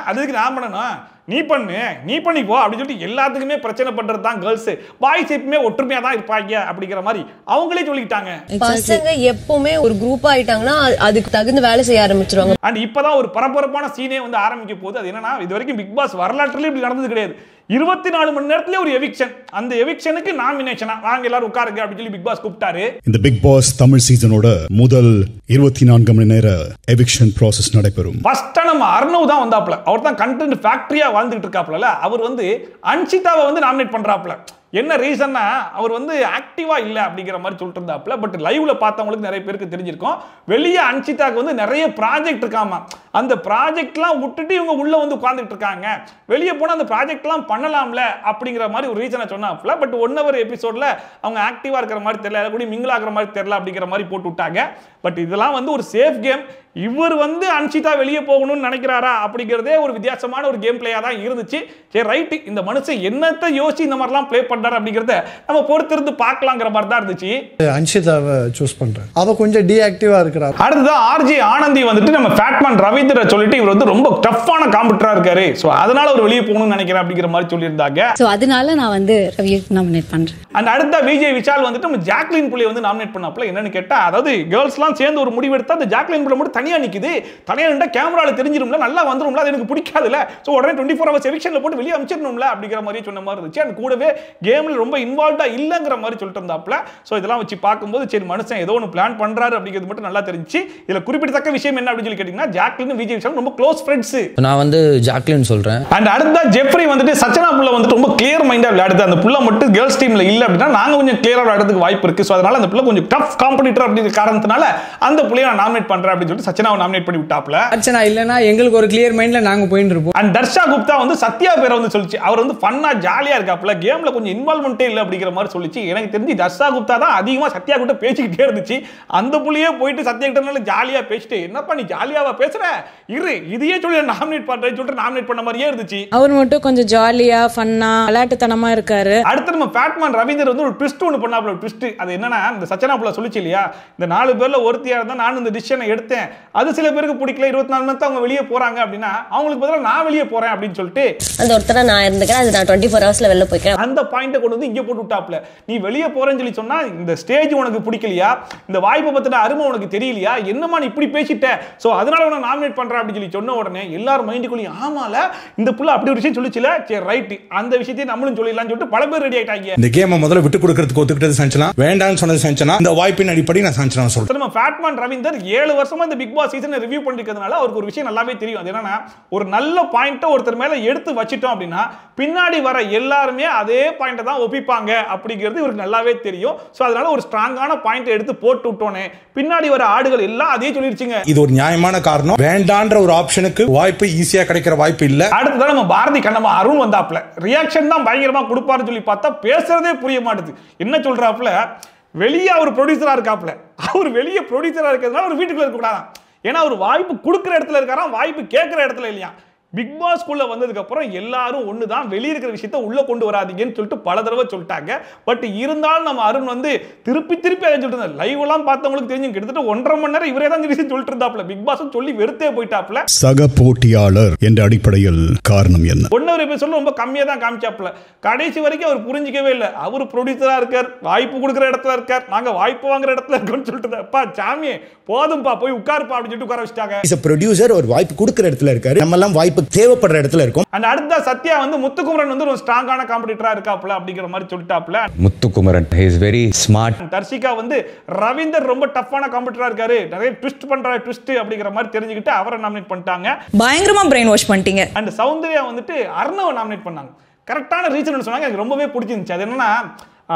அதுக்கு நான் பண்ணணும், நீ பண்ணிப்போ அப்படின்னு சொல்லிட்டு எல்லாத்துக்குமே பிரச்சனை பண்றது தான் கேர்ள்ஸ். பாய்ஸ் எப்பவுமே ஒற்றுமையா தான் இருப்பாங்க அப்படிங்கிற மாதிரி அவங்களே சொல்லிட்டாங்க. பசங்க எப்பவுமே ஒரு குரூப் ஆயிட்டாங்கன்னா அதுக்கு தகுந்த வேலை செய்ய ஆரம்பிச்சிருவாங்க. அண்ட் இப்பதான் ஒரு பரபரப்பான சீனே வந்து ஆரம்பிக்க போகுது. அது என்னன்னா, இது வரைக்கும் பிக் பாஸ் வரலாற்றுல இப்படி நடந்தது கிடையாது. 24 மணி நேரத்துல ஒரு எவிக்ஷன், அந்த எவிக்ஷனுக்கு நாமினேஷனா வாங்க எல்லாரும் உட்காருங்க அப்படின்னு சொல்லி பிக் பாஸ் கூப்பிட்டாரு. இந்த பிக் பாஸ் தமிழ் சீசனோட முதல் 24 மணி நேர எவிக்ஷன் ப்ராசஸ் நடைபெறும். ஃபர்ஸ்ட் நம்ம அர்ணவ் தான் வந்தாப்ல, அவர் தான் கண்டென்ட் ஃபேக்டரியா வாழ்ந்துட்டு இருக்காப்ல. அவர் வந்து அன்ஷிதாவை வந்து நாமினேட் பண்றாப்ல. என்ன ரீசன்னா, அவர் வந்து ஆக்டிவா இல்ல அப்படிங்கிற மாதிரி சொல்லிட்டு இருந்தாப்ல. பட் லைவ்ல பார்த்தவங்களுக்கு நிறைய பேருக்கு தெரிஞ்சிருக்கும், வெளியே அன்ஷிதாக்கு வந்து நிறைய ப்ராஜெக்ட் இருக்காமா, அந்த ப்ராஜெக்ட்லாம் விட்டுட்டு இவங்க உள்ள வந்து உட்கார்ந்துட்டு இருக்காங்க, வெளியே போனா அந்த ப்ராஜெக்ட்லாம் பண்ணலாம்ல அப்படிங்கிற மாதிரி ஒரு ரீசனை சொன்னாப்ல. பட் 1 hour எபிசோட்ல அவங்க ஆக்டிவா இருக்கிற மாதிரி தெரியல, கூட மிங்கிள் ஆகிற மாதிரி தெரியல அப்படிங்கிற மாதிரி போட்டு விட்டாங்க. பட் இதெல்லாம் வந்து ஒரு சேஃப் கேம். இவர் வந்து அன்ஷிதா வெளியே போகணும்னு நினைக்கிறாரா அப்படிங்கிறதே ஒரு வித்தியாசமான ஒரு கேம் பிளேயா தான் இருந்துச்சு. சரி ரைட், இந்த மனுஷன் என்னத்தை யோசிச்சு இந்த மாதிரிலாம் பிளே பண்றாரு அப்படிங்கறத நம்ம பொறுத்திருந்து பார்க்கலாங்கிற மாதிரி தான் இருந்துச்சு. அன்ஷிதாவை சூஸ் பண்றேன், அவ கொஞ்சம் டீஆக்டிவா இருக்கிறார். அடுத்தது ஆர்ஜி ஆனந்தி வந்துட்டு நம்ம ஃபேட்மேன் ரவீந்திர சொல்லிட்டு இவர் வந்து ரொம்ப டஃப்பான காம்படிட்டரா இருக்காரு, சோ அதனால அவர் வெளியே போகணும்னு நினைக்கிறேன் அப்படிங்கிற மாதிரி சொல்லியிருந்தாங்க. சோ அதனால நான் வந்து ரவியை நாமினேட் பண்றேன். அண்ட் அடுத்த விஜய் விஷால் வந்துட்டு நம்ம ஜாக்லின் புள்ளியை வந்து நாமினேட் பண்ணாப்ல. என்னன்னு கேட்டா, அதாவது கேர்ள்ஸ்லாம் சேர்ந்து ஒரு முடிவு எடுத்தா அந்த ஜாக்லின் புள்ளை மட்டும் தனியா நிக்குது, தனியா நின்றா கேமரால தெரிஞ்சிரும்ல, நல்லா வந்துரும்ல, அது எனக்கு பிடிக்காதுல, சோ உடனே 24 hours எவிக்ஷன்ல போட்டு வெளியே அனுப்பிச்சிடணும்ல அப்படிங்கிற மாதிரி சொன்ன மாதிரி இருந்துச்சு. அண்ட் கூடவே கேம்ல ரொம்ப இன்வால்வ்டா இல்லங்கிற மாதிரி சொல்லிட்டு இருந்தாப்ல. சோ இதெல்லாம் வச்சு பார்க்கும்போது சரி மனுஷன் ஏதோ ஒன்று பிளான் பண்றாரு அப்படிங்கிறது மட்டும் நல்லா தெரிஞ்சிச்சு. இதுல குறிப்பிடத்தக்க விஷயம் என்ன அப்படின்னு சொல்லி கேட்டீங்கன்னா, ஜாக்லின் விஜய் விஷால் ரொம்ப க்ளோஸ் ஃப்ரெண்ட்ஸ். நான் வந்து ஜாக்லின் சொல்றேன். அண்ட் அடுத்த ஜெஃப்ரி வந்துட்டு சச்சனா புள்ள வந்துட்டு ரொம்ப கிளியர் மைண்டா விளையாடுது. அந்த புள்ள மட்டும் கேர்ள்ஸ் டீம்ல இல்ல அப்படின்னா நாங்க கொஞ்சம் கிளியரா விளையாடுறதுக்கு வாய்ப்பு இருக்கு. சோ அதனால அந்த புள்ள கொஞ்சம் டஃப் காம்படிட்டர் அப்படிங்கிற காரணத்தினால அந்த புள்ளைய நான் நாமினேட் பண்றேன் அப்படின்னு சொல்லிட்டு சச்சனாவை நாமினேட் பண்ணி விட்டாப்ல. சச்சனா இல்லனா எங்களுக்கு ஒரு கிளியர் மைண்ட்ல நாங்க போயிட்டு இருப்போம். அண்ட் தர்ஷா குப்தா வந்து சத்யா பேரை வந்து சொல்லிச்சு, அவர் வந்து ஃபன்னா ஜாலியா இருக்காப்ல, கேம்ல கொஞ்சம் இன்வால்வ்மெண்டே இல்ல அப்படிங்கிற மாதிரி சொல்லிச்சு. எனக்கு தெரிஞ்சு தர்ஷா குப்தா தான் அதிகமா சத்யா கிட்ட பேசிக்கிட்டே இருந்துச்சு. அந்த புள்ளையே போயிட்டு சத்யா கிட்ட ஜாலியா பேசிட்டு, என்னப்பா நீ ஜாலியாவா பேசுற, இரு இதையே சொல்லி நாமினேட் பண்றேன்னு சொல்லிட்டு நாமினேட் பண்ண மாதிரியே இருந்துச்சு. அவர் மட்டும் கொஞ்சம் ஜாலியா ஃபன்னா விளையாட்டுத்தனமா இருக்காரு. அடுத்து நம்ம ஃபேட்மேன் ரவீந்தர் வந்து ஒரு ட்விஸ்ட் ஒன்று பண்ணாப்ல. ட்விஸ்ட் அது என்னன்னா, இந்த சச்சனா புள்ள சொல்லிச்சு இல்லையா, இந்த 4 பேர்ல ஒருத்தியா இருந்தா நான் இந்த டிசிஷனை எடுத்தேன், அது சில பேருக்கு பிடிக்கல, 24 மணி அவங்க வெளியே போறாங்க அப்படின்னா அவங்களுக்கு பதிலா நான் வெளியே போறேன் அப்படின்னு சொல்லிட்டு அந்த ஒருத்தர நான் இருந்துக்கிறேன், அது நான் 24 hours வெளில போய்க்கிறேன், அந்த பாயிண்ட்டை கொண்டு வந்து இங்க போட்டு விட்டாப்ல. நீ வெளியே போறேன்னு சொல்லி சொன்னா இந்த ஸ்டேஜ் உனக்கு பிடிக்கலையா, இந்த வாய்ப்பை பத்தின அருமை உனக்கு தெரியலையா, என்னமா நீ இப்படி பேசிட்ட, சோ அதனால உன நாமினேட் பண்றேன் அப்படின்னு சொல்லி சொன்ன உடனே எல்லாரும் மைண்டுக்குள்ளேயும் ஆமால இந்த புள்ள அப்படி ஒரு விஷயம் சொல்லிச்சுல, சரி ரைட் அந்த விஷயத்தை நம்மளும் சொல்லிடலாம்னு சொல்லிட்டு பல பேர் ரெடி ஆயிட்டாங்க. இந்த கேமை முதல்ல விட்டு கொடுக்கிறதுக்கு ஒத்துக்கிட்டது சஞ்சனா, வேண்டாம்னு சொன்னது சஞ்சனா, இந்த வாய்ப்பின் அடிப்படை நான் சஞ்சனா சொல்றேன். நம்ம ஃபேட்மேன் ரவீந்தர் 7 வருஷமா இந்த பிக் பாஸ் சீசனை ரிவ்யூ பண்ணிருக்கிறதுனால அவருக்கு ஒரு விஷயம் நல்லாவே தெரியும். அது என்னன்னா, ஒரு நல்ல பாயிண்ட்டை ஒருத்தர் மேல எடுத்து வச்சிட்டோம் அப்படின்னா பின்னாடி வர எல்லாருமே அதே பாயிண்ட்டை தான் ஒப்பிப்பாங்க அப்படிங்கிறது இவருக்கு நல்லாவே தெரியும். சோ அதனால ஒரு ஸ்ட்ராங்கான பாயிண்ட்டை எடுத்து போட்டு விட்டோனே பின்னாடி வர ஆடுகள் எல்லாம் அதே சொல்லிருச்சுங்க. இது ஒரு நியாயமான காரணம், வேண்டான்ற ஒரு ஆப்ஷனுக்கு வாய்ப்பு ஈஸியா கிடைக்கிற வாய்ப்பு இல்ல. அடுத்ததான் நம்ம பாரதி கண்ணம்மா அருண் வந்தாப்ல, ரியாக்ஷன் தான் பயங்கரமா கொடுப்பாருன்னு சொல்லி பார்த்தா பேசுறதே புரிய மாட்டுது. என்ன சொல்றாப்ல, வெளியே அவர் ப்ரொடியூசரா இருக்காப்ல, அவர் வெளியே ப்ரொடியூசரா இருக்கிறதுனால ஒரு வீட்டுக்குள்ள இருக்க கூடாதான், ஏன்னா அவர் வாய்ப்பு கொடுக்குற இடத்துல இருக்காராம், வாய்ப்பு கேட்கிற இடத்துல இல்லையா. பிக் பாஸ் குள்ள வந்ததுக்கு அப்புறம் எல்லாரும் ஒண்ணுதான், வெளிய இருக்கிற விஷயத்தை உள்ள கொண்டு வராதீங்கன்னு சொல்லிட்டு பல தடவை சொல்லிட்டாங்க. பட் இருந்தாலும் நம்ம அருண் வந்து திருப்பி அதை சொல்லிட்டு இருந்தார். லைவ் எல்லாம் பார்த்தவங்களுக்கு தெரிஞ்சு கிட்டத்தட்ட 1.5 மணி நேரம் இவரே தான் சொல்லிட்டு இருந்தாப்ல, பிக் பாஸ் சொல்லி வெறுத்தே போயிட்டாப்ல. சக போட்டியாளர் என்ற அடிப்படையில் காரணம் என்ன? 1 hour எபிசோட்ல ரொம்ப கம்மியா தான் காமிச்சாப்ல. கடைசி வரைக்கும் அவர் புரிஞ்சிக்கவே இல்லை, அவர் ப்ரொடியூசரா இருக்கார், வாய்ப்பு கொடுக்குற இடத்துல இருக்கார், நாங்க வாய்ப்பு வாங்குற இடத்துல இருக்கோம்னு சொல்லிட்டு அப்பா சாமியே போதும்பா போய் உட்காருப்பா அப்படின்னு சொல்லிட்டு உட்கார வச்சிட்டாங்க. ப்ரொடியூசர் ஒரு வாய்ப்பு கொடுக்குற இடத்துல இருக்காரு, நம்ம எல்லாம் வாய்ப்பு அப்ப தேவைப்படுற இடத்துல இருக்கும். அண்ட் அடுத்த சத்யா வந்து முத்துக்குமரன் வந்து ஒரு ஸ்ட்ராங்கான காம்படிட்டரா இருக்காப்ல அப்படிங்கிற மாதிரி சொல்லிட்டாப்ல. Muthukumaran he is very smart. Darshika வந்து ரவீந்தர் ரொம்ப டஃப்பான காம்படிட்டரா இருக்காரு, நிறைய ட்விஸ்ட் பண்ற ட்விஸ்ட் அப்படிங்கிற மாதிரி தெரிஞ்சுக்கிட்டு அவரை நாமினேட் பண்ணிட்டாங்க. பயங்கரமா பிரெயின் வாஷ் பண்ணிட்டீங்க. அண்ட் சௌந்தர்யா வந்துட்டு அர்ணவ நாமினேட் பண்ணாங்க. கரெக்டான ரீசன் சொன்னாங்க, எனக்கு ரொம்பவே பிடிச்சிருந்துச்சு. அது என்னன்னா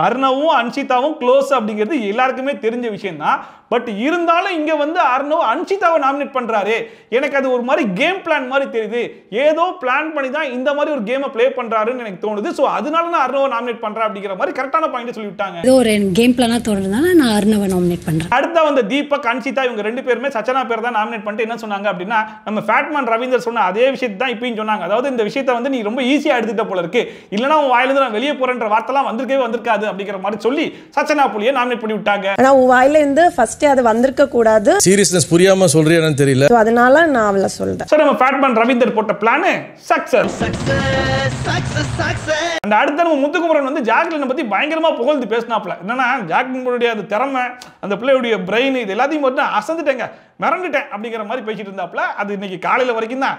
அர்ணவும் அன்ஷிதாவும் க்ளோஸ் அப்படிங்கிறது எல்லாருக்குமே தெரிஞ்ச விஷயம் தான். பட் இருந்தாலும் இங்க வந்து அர்ணவ் அன்ஷிதாவை நாமினேட் பண்றாரு, எனக்கு அது ஒரு மாதிரி கேம் பிளான் மாதிரி தெரியுது, ஏதோ பிளான் பண்ணி தான் இந்த மாதிரி ஒரு கேமை ப்ளே பண்றாருன்னு எனக்கு தோணுது. ஸோ அதனால நான் அர்ணவை நாமினேட் பண்றேன் அப்படிங்கிற மாதிரி கரெக்டான பாயிண்ட் சொல்லிவிட்டாங்க. இது ஒரு கேம் பிளானா தோணுதுனால நான் அர்ணவை நாமினேட் பண்றேன். அடுத்த வந்து தீபக் அன்ஷிதா இவங்க ரெண்டு பேருமே சச்சனா பேர் தான் நாமினேட் பண்ணிட்டு என்ன சொன்னாங்க அப்படின்னா, நம்ம ஃபேட்மேன் ரவீந்தர் சொன்ன அதே விஷயத்தை தான் இப்பயும் சொன்னாங்க. அதாவது இந்த விஷயத்தை வந்து நீ ரொம்ப ஈஸியா எடுத்துட்ட போல இருக்கு, இல்லைன்னா உன் வாயிலிருந்து நான் வெளியே போறேன்ற வார்த்தைலாம் வந்திருக்காது அப்படிங்கிற மாதிரி சொல்லி சச்சனா புலியை நாமினேட் பண்ணி விட்டாங்க. ஆனா உன் வாயில இருந்து ஃபர்ஸ்ட் அது வந்திருக்க கூடாது. சீரியஸ்னஸ் புரியாம சொல்றியான்னு தெரியல, அதனால நான் அவளை சொல்றேன். சோ நம்ம ஃபேட்மேன் ரவீந்தர் போட்ட பிளான் சக்சஸ். அந்த அடுத்து நம்ம முத்துக்குமரன் வந்து ஜாக்லினை பத்தி பயங்கரமா புகழ்ந்து பேசினாப்ல. என்னன்னா ஜாக்லினுடைய அந்த திறமை, அந்த பிள்ளையுடைய பிரெயின், இது எல்லாத்தையும் வந்து அசந்துட்டேங்க, மிரண்டுட்டேன் அப்படிங்கிற மாதிரி பேசிட்டு இருந்தாப்ல. அது இன்னைக்கு காலையில வரைக்கும் தான்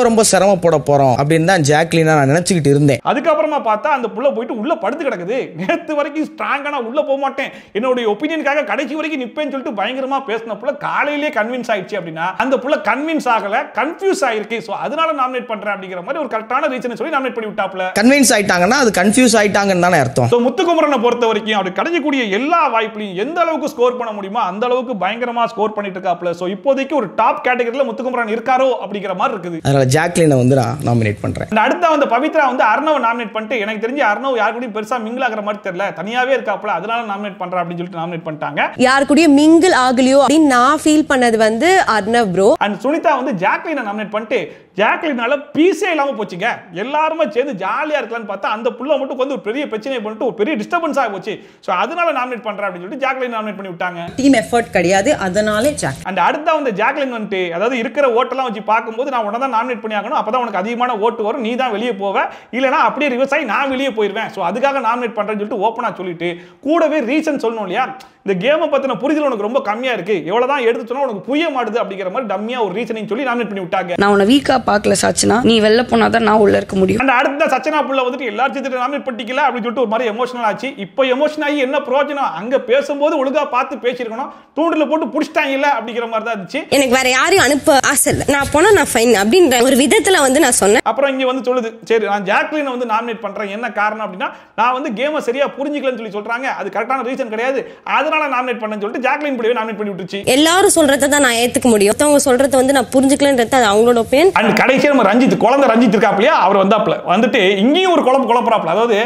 ரொம்ப சிரமப்பட போறோம் அப்படின்னு தான் ஜாக்லினா நான் நினைச்சுக்கிட்டு இருந்தேன். அதுக்கப்புறமா பார்த்தா அந்த புள்ள போயிட்டு உள்ள படுத்து கிடக்குது. நேத்து வரைக்கும் ஸ்ட்ராங்கா உள்ள போக மாட்டேன், என்னுடைய ஒப்பீனியனுக்காக கடைசி வரைக்கும் நிப்பேன்னு சொல்லிட்டு பயங்கரமா பேசின புள்ள காலையிலேயே கன்வின்ஸ் ஆயிடுச்சு அப்படின்னா அந்த புள்ள கன்வின்ஸ் ஆகல, கன்ஃபியூஸ் ஆயிருக்கு. சோ அதனால நாமினேட் பண்றேன் அப்படிங்கிற மாதிரி ஒரு கரெக்டான ரீசன் சொல்லி நாமினேட் பண்ணி விட்டாப்ல. கன்வின்ஸ் ஆயிட்டாங்கன்னா அது கன்ஃபியூஸ் ஆயிட்டாங்கன்னு தானே அர்த்தம். சோ முத்துக்குமரனை பொறுத்த வரைக்கும் அவர் கிடைக்கக்கூடிய எல்லா வாய்ப்புலையும் எந்த அளவுக்கு ஸ்கோர் பண்ண முடியுமோ அந்த அளவுக்கு பயங்கரமா ஸ்கோர் பண்ணிட்டு இருக்காப்ல. சோ இப்போதைக்கு ஒரு டாப் கேட்டகரியில முத்துக்குமரன் இருக்காரோ அப்படிங்கிற மாதிரி இருக்குது. அதனால ஜாக்லினை வந்து நான் நாமினேட் பண்றேன். அடுத்த வந்து பவித்ரா வந்து அர்ணவ் நாமினேட் பண்ணிட்டு, எனக்கு தெரிஞ்சு அர்ணவ் யார் கூடயும் பெருசா மிங்கிள் ஆகிற மாதிரி தெரியல, தனியாவே இருக்காப்ல, அதனால நாமினேட் பண்றேன் அப்படின்னு சொல்லிட்டு நாமினேட் பண்ணிட்டாங்க. யார் கூடயும் மிங்கிள் ஆகலையோ அப்படின்னு நான் ஃபீல் பண்ணது வந்து அர்ணவ் ப்ரோ. அண்ட் சுனிதா வந்து ஜாக்லினை நாமினேட் பண்ணிட்டு ஜாக்லினால பீஸே இல்லாம போச்சுங்க. எல்லாருமே சேர்ந்து ஜாலியா இருக்கலாம்னு பார்த்தா அந்த புள்ள மட்டும் வந்து ஒரு பெரிய பிரச்சனை பண்ணிட்டு ஒரு பெரிய டிஸ்டர்பன்ஸ் ஆகி போச்சு. சோ அதனால நாமினேட் பண்றேன் அப்படின்னு சொல்லிட்டு ஜாக்லின் நாமினேட் பண்ணி விட்டாங்க. டீம் எஃபோர்ட் கிடையாது, அதனாலே ஜாக். அண்ட் அடுத்த வந்து ஜாக்லின் வந்துட்டு, அதாவது இருக்கிற ஓட்டெல்லாம் வச்சு பார்க்கும்போது நான் உன்னை தான் நாமினேட் பண்ணி ஆகணும், அப்பதான் உனக்கு அதிகமான ஓட்டு வரும், நீ தான் வெளியே போவ, இல்லைனா அப்படியே ரிவர்ஸ் ஆகி நான் வெளியே போயிருவேன். ஸோ அதுக்காக நாமினேட் பண்றேன்னு சொல்லிட்டு ஓப்பனா சொல்லிட்டு கூடவே ரீசன் சொல்லணும் இல்லையா, இந்த கேமை பத்தின புரிதல் உனக்கு ரொம்ப கம்மியா இருக்கு, எவ்வளவுதான் எடுத்து சொன்னா உனக்கு புரிய மாட்டுது அப்படிங்கிற மாதிரி டம்மியா ஒரு ரீசனிங் சொல்லி நாமினேட் பண்ணி விட்டாங்க. நான் உன்னை வீக்கா பார்க்கல சாச்சனா, நீ வெளில போனாதான் நான் உள்ள இருக்க முடியும். அந்த அடுத்த சச்சனா புள்ள வந்துட்டு எல்லாரும் சேர்த்து நாமினேட் பண்ணிக்கல அப்படின்னு சொல்லிட்டு ஒரு மாதிரி எமோஷனல் ஆச்சு. இப்போ எமோஷன் ஆகி என்ன பிரயோஜனம், அங்க பேசும்போது ஒழுங்கா பார்த்து பேசியிருக்கணும், தூண்டில போட்டு புடிச்சிட்டாங்க இல்ல அப்படிங்கிற மாதிரி தான் இருந்துச்சு. எனக்கு வேற யாரையும் அனுப்ப ஆசை இல்லை, நான் போனா நான் ஃபைன் அப்படின்ற ஒரு விதத்துல வந்து நான் சொன்னேன். அப்புறம் இங்க வந்து சொல்லுது, சரி நான் ஜாக்லினை வந்து நாமினேட் பண்றேன், என்ன காரணம் அப்படின்னா நான் வந்து கேமை சரியா புரிஞ்சிக்கலன்னு சொல்லி சொல்றாங்க, அது கரெக்டான ரீசன் கிடையாது, அதனால நாமினேட் பண்ணேன்னு சொல்லிட்டு ஜாக்லின் புள்ளியை நாமினேட் பண்ணி விட்டுருச்சு. எல்லாரும் சொல்றத தான் நான் ஏத்துக்க முடியும், அவங்க சொல்றத வந்து நான் புரிஞ்சுக்கலன்றது அது அவங்களோட ஒப்பீனியன். அண்ட் கடைசியா நம்ம ரஞ்சித், குழந்தை ரஞ்சித் இருக்காப்லையா, அவர் வந்தாப்ல வந்துட்டு இங்கேயும் ஒரு குழப்பறாப்ல. அதாவது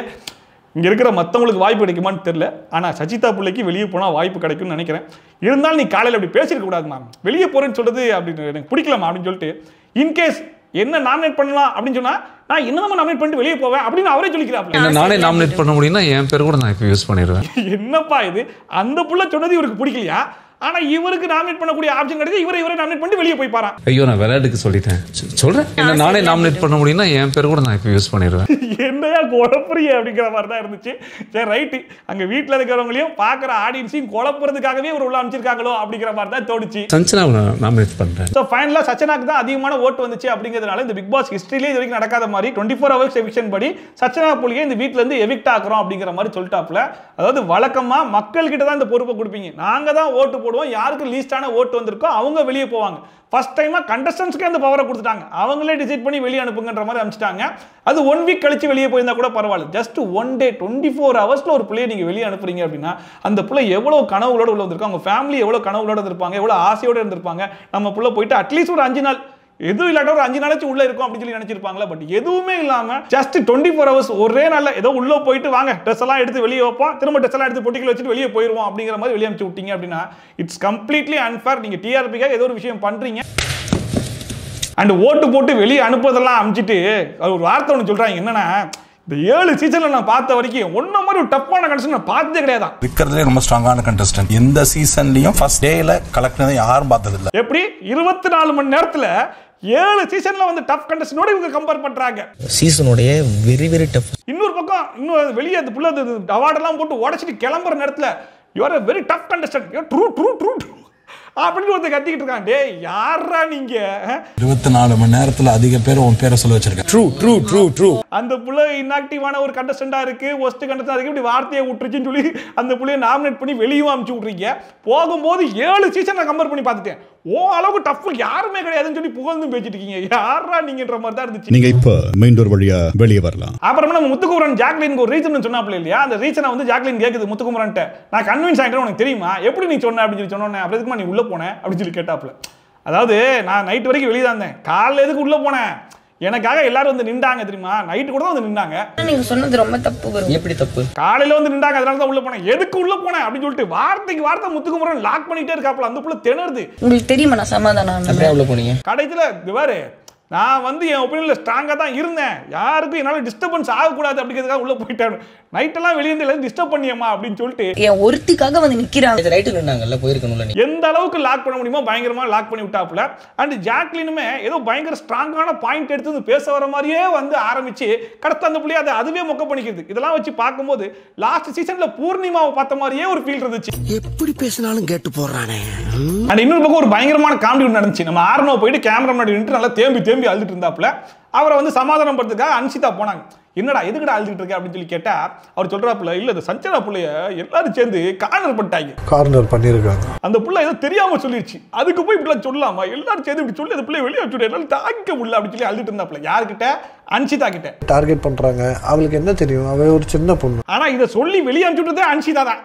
இங்க இருக்கிற மற்றவங்களுக்கு வாய்ப்பு கிடைக்குமான்னு தெரியல, ஆனா சச்சிதா பிள்ளைக்கு வெளியே போனா வாய்ப்பு கிடைக்கும்னு நினைக்கிறேன். இருந்தாலும் நீ காலையில் அப்படி பேசிருக்க கூடாதுமா, வெளியே போறேன்னு சொல்றது அப்படின்னு எனக்கு பிடிக்கலாமா அப்படின்னு சொல்லிட்டு, இன்கேஸ் என்ன நாமினேட் பண்ணலாம் அப்படின்னு சொன்னா நான் என்னமா நாமினேட் பண்ணிட்டு வெளியே போவேன் அப்படின்னு அவரே சொல்லிக்கிறாப்ல. என்ன நானே நாமினேட் பண்ண முடியும்னா என் பேர் கூட நான் இப்போ யூஸ் பண்ணிடுவேன். என்னப்பா இது, அந்த புள்ள சொன்னது இவருக்கு பிடிக்கலையா, ஆனா இவருக்கு நாமினேட் பண்ணக்கூடிய ஆப்ஷன் கிடையாது, இவரை நாமினேட் பண்ணி வெளியே போய் பாறான். ஐயோ நான் விளையாட்டுக்கு சொல்லிட்டேன், சொல்றேன் என்ன நானே நாமினேட் பண்ண முடியும்னா என் பேர் கூட நான் இப்போ யூஸ் பண்ணிடுவேன். என்னையா குழப்பறிய அப்படிங்கிற மாதிரி தான் இருந்துச்சு. சரி ரைட்டு, அங்க வீட்டில் இருக்கிறவங்களையும் பார்க்குற ஆடியன்ஸையும் குழப்பறதுக்காகவே ஒரு உள்ள அமைச்சிருக்காங்களோ அப்படிங்கிற மாதிரி தான் தோணுச்சு. சஞ்சனா நாமினேட் பண்றேன். ஸோ ஃபைனலாக சச்சனாக்கு தான் அதிகமான ஓட்டு வந்துச்சு அப்படிங்கிறதுனால இந்த பிக் பாஸ் ஹிஸ்ட்ரியிலே இது வரைக்கும் நடக்காத மாதிரி 24 hours எவிக்ஷன் படி சச்சனா புலியை இந்த வீட்டில இருந்து எவிக்ட் ஆக்குறோம் அப்படிங்கிற மாதிரி சொல்லிட்டாப்ல. அதாவது வழக்கமா மக்கள் கிட்ட தான் இந்த பொறுப்பை கொடுப்பீங்க, நாங்க தான் ஓட்டு போடுவோம், யாருக்கு லீஸ்டான ஓட்டு வந்திருக்கோ அவங்க வெளியே போவாங்க. ஃபர்ஸ்ட் டைமா கண்டஸ்டன்ஸ்க்கு அந்த பவரை கொடுத்துட்டாங்க, அவங்களே டிசைட் பண்ணி வெளியே அனுப்புங்கன்ற மாதிரி அனுப்பிச்சிட்டாங்க. அது 1 week கழிச்சு வெளியே போயிருந்தா கூட பரவாயில்ல, ஜஸ்ட் 1 day 24 hours ஒரு பிள்ளையை நீங்க வெளியே அனுப்புறீங்க அப்படின்னா அந்த பிள்ளை எவ்வளவு கனவுகளோட உள்ள வந்திருக்கும், அவங்க ஃபேமிலி எவ்வளவு கனவுகளோட இருந்திருப்பாங்க, எவ்வளவு ஆசையோட இருந்திருப்பாங்க. நம்ம பிள்ளை போயிட்டு அட்லீஸ்ட் ஒரு 5 நாள், எதுவும் இல்லாட்ட ஒரு 5 நாளாச்சும் உள்ள இருக்கும் அப்படின்னு சொல்லி நினைச்சிருப்பாங்களா. பட் எதுவுமே இல்லாம ஜஸ்ட் 24 hours ஒரே நாள்ல ஏதோ உள்ள போயிட்டு வாங்க ட்ரெஸ் எல்லாம் எடுத்து வெளியே வைப்போம், திரும்ப ட்ரெஸ் எல்லாம் எடுத்து பொட்டிக்குள்ள வச்சுட்டு வெளியே போயிருவோம் அப்படிங்கிற மாதிரி வெளியே அனுப்பிச்சு விட்டீங்க அப்படின்னா இட்ஸ் கம்ப்ளீட்லி அன்ஃபேர். நீங்க டிஆர்பிக்காக ஏதோ ஒரு விஷயம் பண்றீங்க அண்ட் ஓட்டு போட்டு வெளியே அனுப்புறதெல்லாம் அனுப்பிச்சிட்டு அது ஒரு வார்த்தை ஒன்று சொல்றாங்க, என்னன்னா இந்த 7 சீசன்ல நான் பார்த்த வரைக்கும் ஒன்ன மாதிரி ஒரு டஃப்பான கண்டஸ்டன்ட் நான் பார்த்ததே கிடையாது. இருக்கிறதுலே ரொம்ப ஸ்ட்ராங்கான கண்டஸ்டன்ட் எந்த சீசன்லயும் ஃபர்ஸ்ட் டேல கலெக்ட் யாரும் பார்த்தது இல்ல. எப்படி 24 மணி நேரத்துல 7 சீசன்ல வந்து டஃப் கண்டஸ்டன்டோட இவங்க கம்பேர் பண்றாங்க. சீசனோட வெரி வெரி டஃப். இன்னொரு பக்கம் இன்னும் வெளியே அந்த புள்ள அவார்ட் எல்லாம் போட்டு உடைச்சிட்டு கிளம்புற நேரத்துல you are a very tough contestant, you true அப்படின்னு ஒருத்தர் கத்திக்கிட்டு இருக்கான். டேய் யாரா நீங்க? 24 மணி நேரத்துல அதிக பேர் உன் பேரை சொல்ல வச்சிருக்கேன். True true true true. அந்த புள்ள இன்ஆக்டிவான ஒரு கண்டஸ்டண்டா இருக்கு, ஒஸ்ட் கண்டஸ்டண்டா இருக்கு, இப்படி வார்த்தையை விட்டுருச்சுன்னு சொல்லி அந்த புள்ளைய நாமினேட் பண்ணி வெளியே அனுப்பிச்சு விட்றீங்க. போகும்போது 7 சீசன் நான் கம்பேர் பண்ணி பார்த்துட்டேன். ஓ அளவுக்கு டஃப் யாருமே கிடையாதுன்னு சொல்லி புகழ்ந்து பேசிட்டு இருக்கீங்க. யாரா நீங்கன்ற மாதிரி தான் இருந்துச்சு. நீங்க இப்ப மெயின் டோர் வழியா வெளியே வரலாம். அப்புறமா நம்ம முத்துக்குமரன் ஜாக்லினுக்கு ஒரு ரீசன் சொன்னாப்ல இல்லையா, அந்த ரீசனை வந்து ஜாக்லின் கேக்குது முத்துக்குமரன்ட்ட, நான் கன்வின்ஸ் ஆகிட்டேன் உனக்கு தெரியுமா, எப்படி நீ சொன்ன அப்படின்னு சொல்லி சொன்னோன்னே அப்புறம் எதுக்குமா நீ உள்ள போன அப்படின்னு சொல்லி கேட்டாப்ல. அதாவது நான் நைட் வரைக்கும் வெளியே தான் இருந்தேன், காலைல எதுக்கு உள்ள போனேன், எனக்காக எல்லாரும் வந்து நின்றாங்க தெரியுமா, நைட்டு கூட தான் வந்து நின்றாங்க. நீங்க சொன்னது ரொம்ப தப்பு வரும். எப்படி தப்பு? காலையில வந்து நின்றாங்க, அதனால தான் உள்ள போனேன். எதுக்கு உள்ள போனேன் அப்படின்னு சொல்லிட்டு வார்த்தைக்கு வார்த்தை முத்துக்குமரன் லாக் பண்ணிட்டே இருக்காப்ல. அந்த புள்ள திணறுது. உங்களுக்கு தெரியுமா நான் சமாதானம் அப்படியே உள்ள போனீங்க? கடைசியில பாரு, நான் வந்து என் ஒப்பீனியன்ல ஸ்ட்ராங்கா தான் இருந்தேன், யாருக்கும் என்னால டிஸ்டர்பன்ஸ் ஆகக்கூடாது அப்படிங்கிறதுக்காக உள்ள போயிட்டேன். நைட்டெல்லாம் வெளியே இருந்து டிஸ்டர்ப் பண்ணியம்மா அப்படின்னு சொல்லிட்டு என் ஒருத்திக்காக வந்து நிக்கிறாங்க. ரைட்டு நின்னாங்கல்ல, போயிருக்கணும்ல. நீ எந்த அளவுக்கு லாக் பண்ண முடியுமோ பயங்கரமா லாக் பண்ணி விட்டாப்புல. அண்ட் ஜாக்லினுமே ஏதோ பயங்கர ஸ்ட்ராங்கான பாயிண்ட் எடுத்து பேச வர மாதிரியே வந்து ஆரம்பிச்சு கடத்த அந்த புள்ளியை அதை அதுவே மொக்க பண்ணிக்கிறது. இதெல்லாம் வச்சு பார்க்கும்போது லாஸ்ட் சீசன்ல பூர்ணிமாவை பார்த்த மாதிரியே ஒரு ஃபீல் இருந்துச்சு. எப்படி பேசினாலும் கேட்டு போறானே. அண்ட் இன்னொரு பக்கம் ஒரு பயங்கரமான காமெடி நடந்துச்சு. நம்ம ஆர்னோ போயிட்டு கேமரா முன்னாடி நின்று நல்லா தேம்பி அழுதுட்டு இருந்தாப்புல. அவரை வந்து சமாதானம் படுறதுக்காக அன்சிதா போனாங்க. என்னடா எதுக்கடா அழுதுட்டு இருக்க அப்படின்னு சொல்லி கேட்டா அவர் சொல்றாப்புல, இல்ல இந்த சஞ்சனா புள்ளைய எல்லாரும் சேர்ந்து கார்னர் பண்ணிருக்காங்க. அந்த புள்ள ஏதோ தெரியாம சொல்லிருச்சு, அதுக்கு போய் இப்படி சொல்லலாமா, எல்லாரும் சேர்ந்து இப்படி சொல்லி அந்த பிள்ளைய வெளியே வச்சுட்டு என்னால தாக்க முடியல அப்படின்னு சொல்லி அழுதுட்டு இருந்தாப்புல. யாருக்கிட்ட? அன்சிதா கிட்ட டார்கெட் பண்றாங்க. அவளுக்கு என்ன தெரியும், அவ ஒரு சின்ன பொண்ணு. ஆனா இதை சொல்லி வெளியே அனுப்பிச்சுட்டதே அன்சிதா தான்.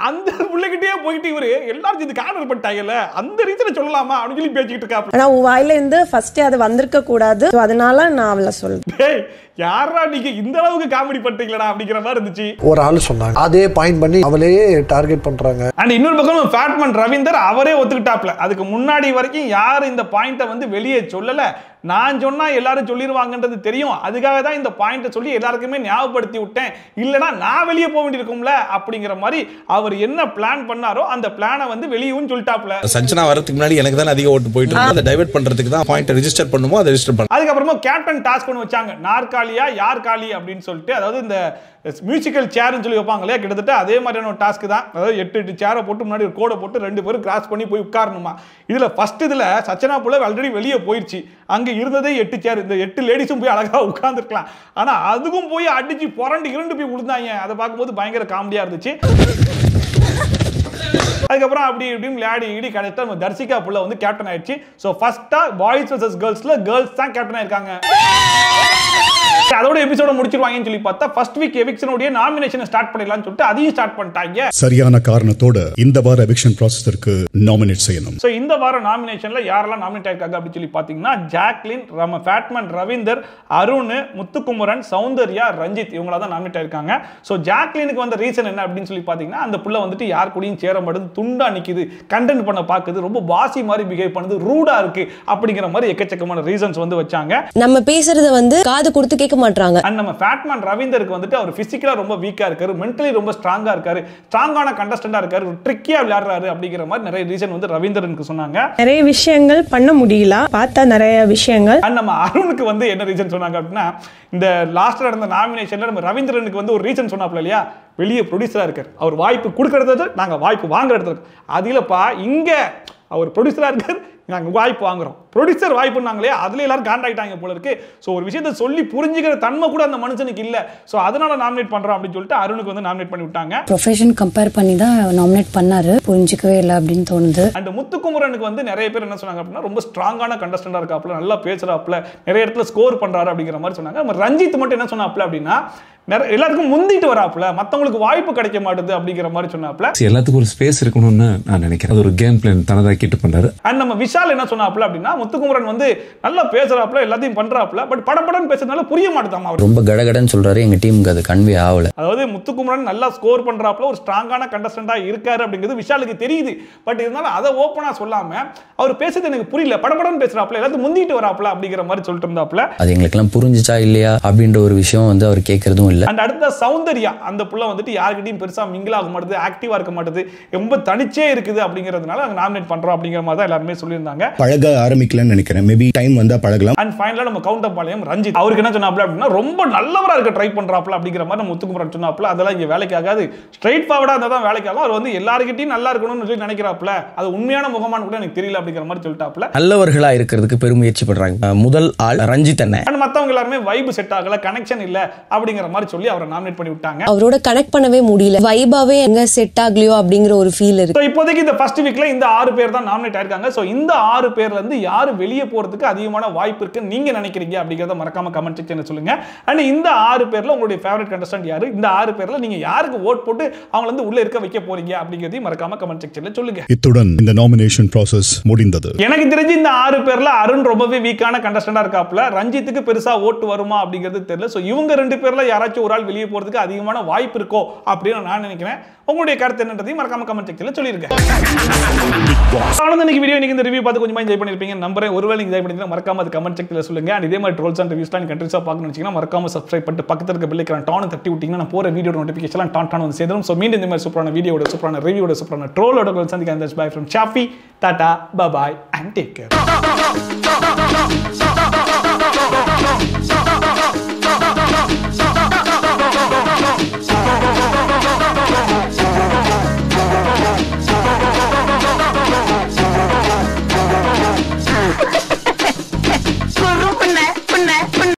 அந்த பிள்ளைகிட்டே போயிட்டு இவரு எல்லாரும் சேர்ந்து கார்னர் பண்ணிட்டாங்கல்ல, அந்த ரீதியில சொல்லலாமா அப்படின்னு சொல்லி பேசிக்கிட்டு இருக்காப்ல. ஆனா உன் வாயில இருந்து ஃபர்ஸ்ட் அது வந்திருக்க கூடாது, அதனால நான் அவளை சொல்றேன். யாரா நீங்க இந்த அளவுக்கு காமெடி பண்றீங்களா அப்படிங்கிற மாதிரி இருந்துச்சு. ஒரு ஆள் சொன்னாங்க, அதே பாயிண்ட் பண்ணி அவளே டார்கெட் பண்றாங்க. அண்ட் இன்னொரு பக்கம் ஃபேட்மேன் ரவீந்தர் அவரே ஒத்துக்கிட்டாப்ல. அதுக்கு முன்னாடி வரைக்கும் யாரும் இந்த பாயிண்ட்டை வந்து வெளியே சொல்லல, நான் சொன்னா எல்லாரும் சொல்லிடுவாங்கன்றது தெரியும், அதுக்காக தான் இந்த பாயிண்ட்டை சொல்லி எல்லாருக்குமே ஞாபகப்படுத்தி விட்டேன், இல்லைன்னா நான் வெளியே போக வேண்டியிருக்கும்ல அப்படிங்கிற மாதிரி அவர் என்ன பிளான் பண்ணாரோ அந்த பிளானை வந்து வெளியும் சொல்லிட்டாப்ல. சஞ்சனா வரதுக்கு முன்னாடி எனக்கு தான் அதிக ஓட்டு போயிட்டு இருக்கு, அதை டைவர்ட் பண்றதுக்கு தான் பாயிண்ட் ரெஜிஸ்டர் பண்ணுமோ அதை ரெஜிஸ்டர் பண்ண. அதுக்கப்புறமா கேப்டன் டாஸ்க் ஒன்று வச்சாங்க, நாற்காலியா யார் காலி அப்படின்னு சொல்லிட்டு. அதாவது இந்த மியூசிக்கல் சேர்னு சொல்லி வைப்பாங்க இல்லையா, கிட்டத்தட்ட அதே மாதிரியான ஒரு டாஸ்க் தான். அதாவது 8 சேரை போட்டு முன்னாடி ஒரு கோடை போட்டு 2 பேரும் கிராஸ் பண்ணி போய் உட்காரணுமா. இதுல ஃபர்ஸ்ட் இதுல சச்சனா புள்ள ஆல்ரெடி வெளியே போயிடுச்சு, அங்க இருந்ததே 8 சேர், இந்த 8 லேடிஸும் போய் அழகா உட்கார்ந்துருக்கலாம். ஆனா அதுக்கும் போய் அடிச்சு புரண்டு 2 போய் விழுந்தாங்க. அதை பார்க்கும்போது பயங்கர காமெடியா இருந்துச்சு. அதுக்கப்புறம் அப்படி இப்படின்னு விளையாடி இடி கடைசியா நம்ம தர்சிகா புள்ள வந்து கேப்டன் ஆயிடுச்சு. ஸோ ஃபர்ஸ்டா பாய்ஸ் வர்சஸ் கேர்ள்ஸ்ல கேர்ள்ஸ் தான் கேப்டன் ஆயிருக்காங்க. அதோட எபிசோட முடிச்சிருவாங்கன்னு சொல்லி பார்த்தா ஃபர்ஸ்ட் வீக் எவிக்ஷனுடைய நாமினேஷனை ஸ்டார்ட் பண்ணிடலாம்னு சொல்லிட்டு அதையும் ஸ்டார்ட் பண்ணிட்டாங்க. சரியான காரணத்தோட இந்த வார எவிக்ஷன் ப்ராசஸருக்கு நாமினேட் செய்யணும். சோ இந்த வார நாமினேஷன்ல யாரெல்லாம் நாமினேட் ஆயிருக்காங்க அப்படி சொல்லி பாத்தீங்கன்னா ஜாக்லின், ஃபேட்மேன் ரவீந்தர், அருண், முத்துக்குமரன், சௌந்தர்யா, ரஞ்சித் இவங்களா தான் நாமினேட் ஆயிருக்காங்க. சோ ஜாக்லினுக்கு வந்த ரீசன் என்ன அப்படின்னு சொல்லி பாத்தீங்கன்னா அந்த புள்ள வந்துட்டு யார் கூடயும் சேர மாட்டேது, துண்டா நிக்குது, கண்டென்ட் பண்ண பாக்குது, ரொம்ப பாசி மாதிரி பிஹேவ் பண்ணுது, ரூடா இருக்கு அப்படிங்கிற மாதிரி எக்கச்சக்கமான ரீசன்ஸ் வந்து வச்சாங்க. நம்ம பேசுறத வந்து காது கொடுத்து கேட்க மாட்டாங்க. அண்ட் நம்ம ஃபேட்மேன் ரவீந்தருக்கு வந்துட்டு அவர் பிசிக்கலா ரொம்ப வீக்கா இருக்காரு, மென்டலி ரொம்ப ஸ்ட்ராங்கா இருக்காரு, ஸ்ட்ராங்கான கண்டஸ்டண்டா இருக்காரு, ட்ரிக்கியா விளையாடுறாரு அப்படிங்கிற மாதிரி நிறைய ரீசன் வந்து ரவீந்தருக்கு சொன்னாங்க. நிறைய விஷயங்கள் பண்ண முடியல, பார்த்தா நிறைய விஷயங்கள். அண்ட் நம்ம அருணுக்கு வந்து என்ன ரீசன் சொன்னாங்க அப்படின்னா இந்த லாஸ்ட் நடந்த நாமினேஷன்ல நம்ம ரவீந்திரனுக்கு வந்து ஒரு ரீசன் சொன்னாப்ல இல்லையா, வெளியே ப்ரொடியூசரா இருக்காரு, அவர் வாய்ப்பு கொடுக்கறது நாங்க வாய்ப்பு வாங்குற இடத்துல அது இல்லப்பா, இங்க அவர் ப்ரொடியூசரா இருக்காரு, நாங்கள் வாய்ப்பு வாங்குறோம், ப்ரொடியூசர் வாய்ப்பு பண்ணாங்களே அதுல எல்லாரும் காண்டாக்டாங்க போல இருக்கு. ஸோ ஒரு விஷயத்தை சொல்லி புரிஞ்சுக்கிற தன்மை கூட அந்த மனுஷனுக்கு இல்லை, ஸோ அதனால நாமினேட் பண்றோம் அப்படின்னு சொல்லிட்டு அருணுக்கு வந்து நாமினேட் பண்ணி விட்டாங்க. ப்ரொஃபஷன் கம்பேர் பண்ணி தான் நாமினேட் பண்ணாரு, புரிஞ்சிக்கவே இல்லை அப்படின்னு தோணுது. அண்ட் முத்துக்குமரனுக்கு வந்து நிறைய பேர் என்ன சொன்னாங்க அப்படின்னா ரொம்ப ஸ்ட்ராங்கான கண்டஸ்டண்டா இருக்காப்ல, நல்லா பேசுறாப்ல, நிறைய இடத்துல ஸ்கோர் பண்றாரு அப்படிங்கிற மாதிரி சொன்னாங்க. நம்ம ரஞ்சித் மட்டும் என்ன சொன்னாப்ல அப்படின்னா எல்லாருக்கும் முந்திட்டு வராப்ல, மத்தவங்களுக்கு வாய்ப்பு கிடைக்க மாட்டுது அப்படிங்கிற மாதிரி சொன்னாப்ல. எல்லாத்துக்கும் ஒரு ஸ்பேஸ் இருக்கணும்னு நான் நினைக்கிறேன், அது ஒரு கேம் பிளான் தனதாக்கிட்டு பண்றாரு. அண்ட் நம்ம விஷால் என்ன சொன்னாப்ல அப்படின்னா முத்துக்குமரன் வந்து நல்லா பேசுறாப்ல, எல்லாத்தையும் பண்றாப்ல, பட் படபடன்னு பேசுறதுனால புரிய மாட்டேதாமா, அவர் ரொம்ப கடகடன்னு சொல்றாரு, எங்க டீமுக்கு அது கன்வே ஆகல. அதாவது முத்துக்குமரன் நல்லா ஸ்கோர் பண்றாப்ல, ஒரு ஸ்ட்ராங்கான கண்டஸ்டண்டா இருக்காரு அப்படிங்கிறது விஷாலுக்கு தெரியுது, பட் இருந்தாலும் அதை ஓப்பனா சொல்லாம அவர் பேசுறது எனக்கு புரியல, படபடன்னு பேசுறாப்ல, எல்லாத்தையும் முந்திட்டு வராப்ல அப்படிங்கிற மாதிரி சொல்லிட்டு இருந்தாப்ல. அது எங்களுக்கு எல்லாம் புரிஞ்சுச்சா இல்லையா அப்படின்ற ஒரு விஷயம் வந்து அவர் கேட்கறதும் இல்ல. அண்ட் அடுத்த சௌந்தர்யா, அந்த புள்ள வந்துட்டு யார்கிட்டயும் பெருசா மிங்கிள் ஆக மாட்டேது, ஆக்டிவா இருக்க மாட்டேது, ரொம்ப தனிச்சே இருக்குது அப்படிங்கிறதுனால நாங்க நாமினேட் பண்றோம் அப்படிங்கிற மாதிரி தான் எல்லாருமே சொல்லியிருந்தாங்க. பழக ஆரம்பிக்கலன்னு நினைக்கிறேன், மேபி டைம் வந்தா பழகலாம். அண்ட் ஃபைனலா நம்ம கவுண்டம்பாளையம் ரஞ்சித், அவருக்கு என்ன சொன்னாப்ல அப்படின்னா ரொம்ப நல்லவரா இருக்க ட்ரை பண்றாப்ல அப்படிங்கிற மாதிரி நம்ம முத்துக்குமரன் சொன்னாப்ல. அதெல்லாம் இங்க வேலைக்கு ஆகாது, ஸ்ட்ரைட் ஃபார்வர்டா இருந்தா தான் வேலைக்கு ஆகும். அவர் வந்து எல்லார்கிட்டயும் நல்லா இருக்கணும்னு சொல்லி நினைக்கிறாப்ல, அது உண்மையான முகமானு கூட எனக்கு தெரியல அப்படிங்கிற மாதிரி சொல்லிட்டாப்ல. நல்லவர்களா இருக்கிறதுக்கு பெருமுயற்சி பண்றாங்க. முதல் ஆள் ரஞ்சித் அண்ணன். அண்ட் மத்தவங்க எல்லாருமே வைப் செட் ஆகல, கனெக்ஷன் இல்ல அப்படிங்கிற மாதிரி சொல்லி அவரை நாமினேட் பண்ணி விட்டாங்க. அவரோட கனெக்ட் பண்ணவே முடியல, வைபாவே எங்க செட் ஆகலையோ அப்படிங்கிற ஒரு ஃபீல் இருக்கு. இப்போதைக்கு இந்த ஃபர்ஸ்ட் வீக்ல இந்த 6 பேர் தான் நாமினேட் ஆயிருக்காங்க. சோ இந்த 6 பேர்ல இருந்து யாரு வெளியே போறதுக்கு அதிகமான வாய்ப்பு இருக்கு நீங்க நினைக்கிறீங்க அப்படிங்கறத மறக்காம கமெண்ட் செக்ஷன்ல சொல்லுங்க. அண்ட் இந்த 6 பேர்ல உங்களுடைய ஃபேவரட் கண்டஸ்டன்ட் யாரு, இந்த 6 பேர்ல நீங்க யாருக்கு ஓட் போட்டு அவங்க வந்து உள்ள இருக்க வைக்க போறீங்க அப்படிங்கறதையும் மறக்காம கமெண்ட் செக்ஷன்ல சொல்லுங்க. இத்துடன் இந்த நாமினேஷன் process முடிந்தது. எனக்கு தெரிஞ்சு இந்த 6 பேர்ல அருண் ரொம்பவே வீக்கான கண்டஸ்டன்டா இருக்காப்ல, ரஞ்சித்துக்கு பெருசா ஓட்டு வருமா அப்படிங்கிறது தெரியல. சோ இவங்க 2 பேர்ல யாராச்சும் ஒரு ஆள் வெளியே போறதுக்கு அதிகமான வாய்ப்பு இருக்கோ அப்படின்னு நான் நினைக்கிறேன். உங்களுடைய கருத்து என்னன்றதையும் மறக்காம கமெண்ட் செக்ஷன்ல சொல்லிருங்க. இன்னைக்கு வீடியோ இந்த ரிவ்யூ பார்த்து கொஞ்சமா என்ஜாய் பண்ணிருப்பீங்க நம்புறேன். ஒருவேளை என்ஜாய் பண்ணிருந்தா மறக்காம அது கமெண்ட் செக்ஷன்ல சொல்லுங்க. அண்ட் இதே மாதிரி ட்ரோல்ஸ் அண்ட் ரிவ்யூஸ்லாம் கண்டினியூஸா பார்க்கணும்னு நினைச்சீங்கன்னா மறக்காம சப்ஸ்கிரைப் பண்ணிட்டு பக்கத்துல இருக்க பெல் ஐகானை டான் தட்டி விட்டீங்கன்னா நான் போற வீடியோ நோட்டிஃபிகேஷன்லாம் டான் வந்து சேரும். சோ மீண்டும் இந்த மாதிரி சூப்பரான வீடியோட சூப்பரான ரிவ்யூட சூப்பரான ட்ரோலோட சந்திக்கிறேன். பை ஃப்ரம் ஷாஃபி, டாடா, பை அண்ட் டேக் கேர்.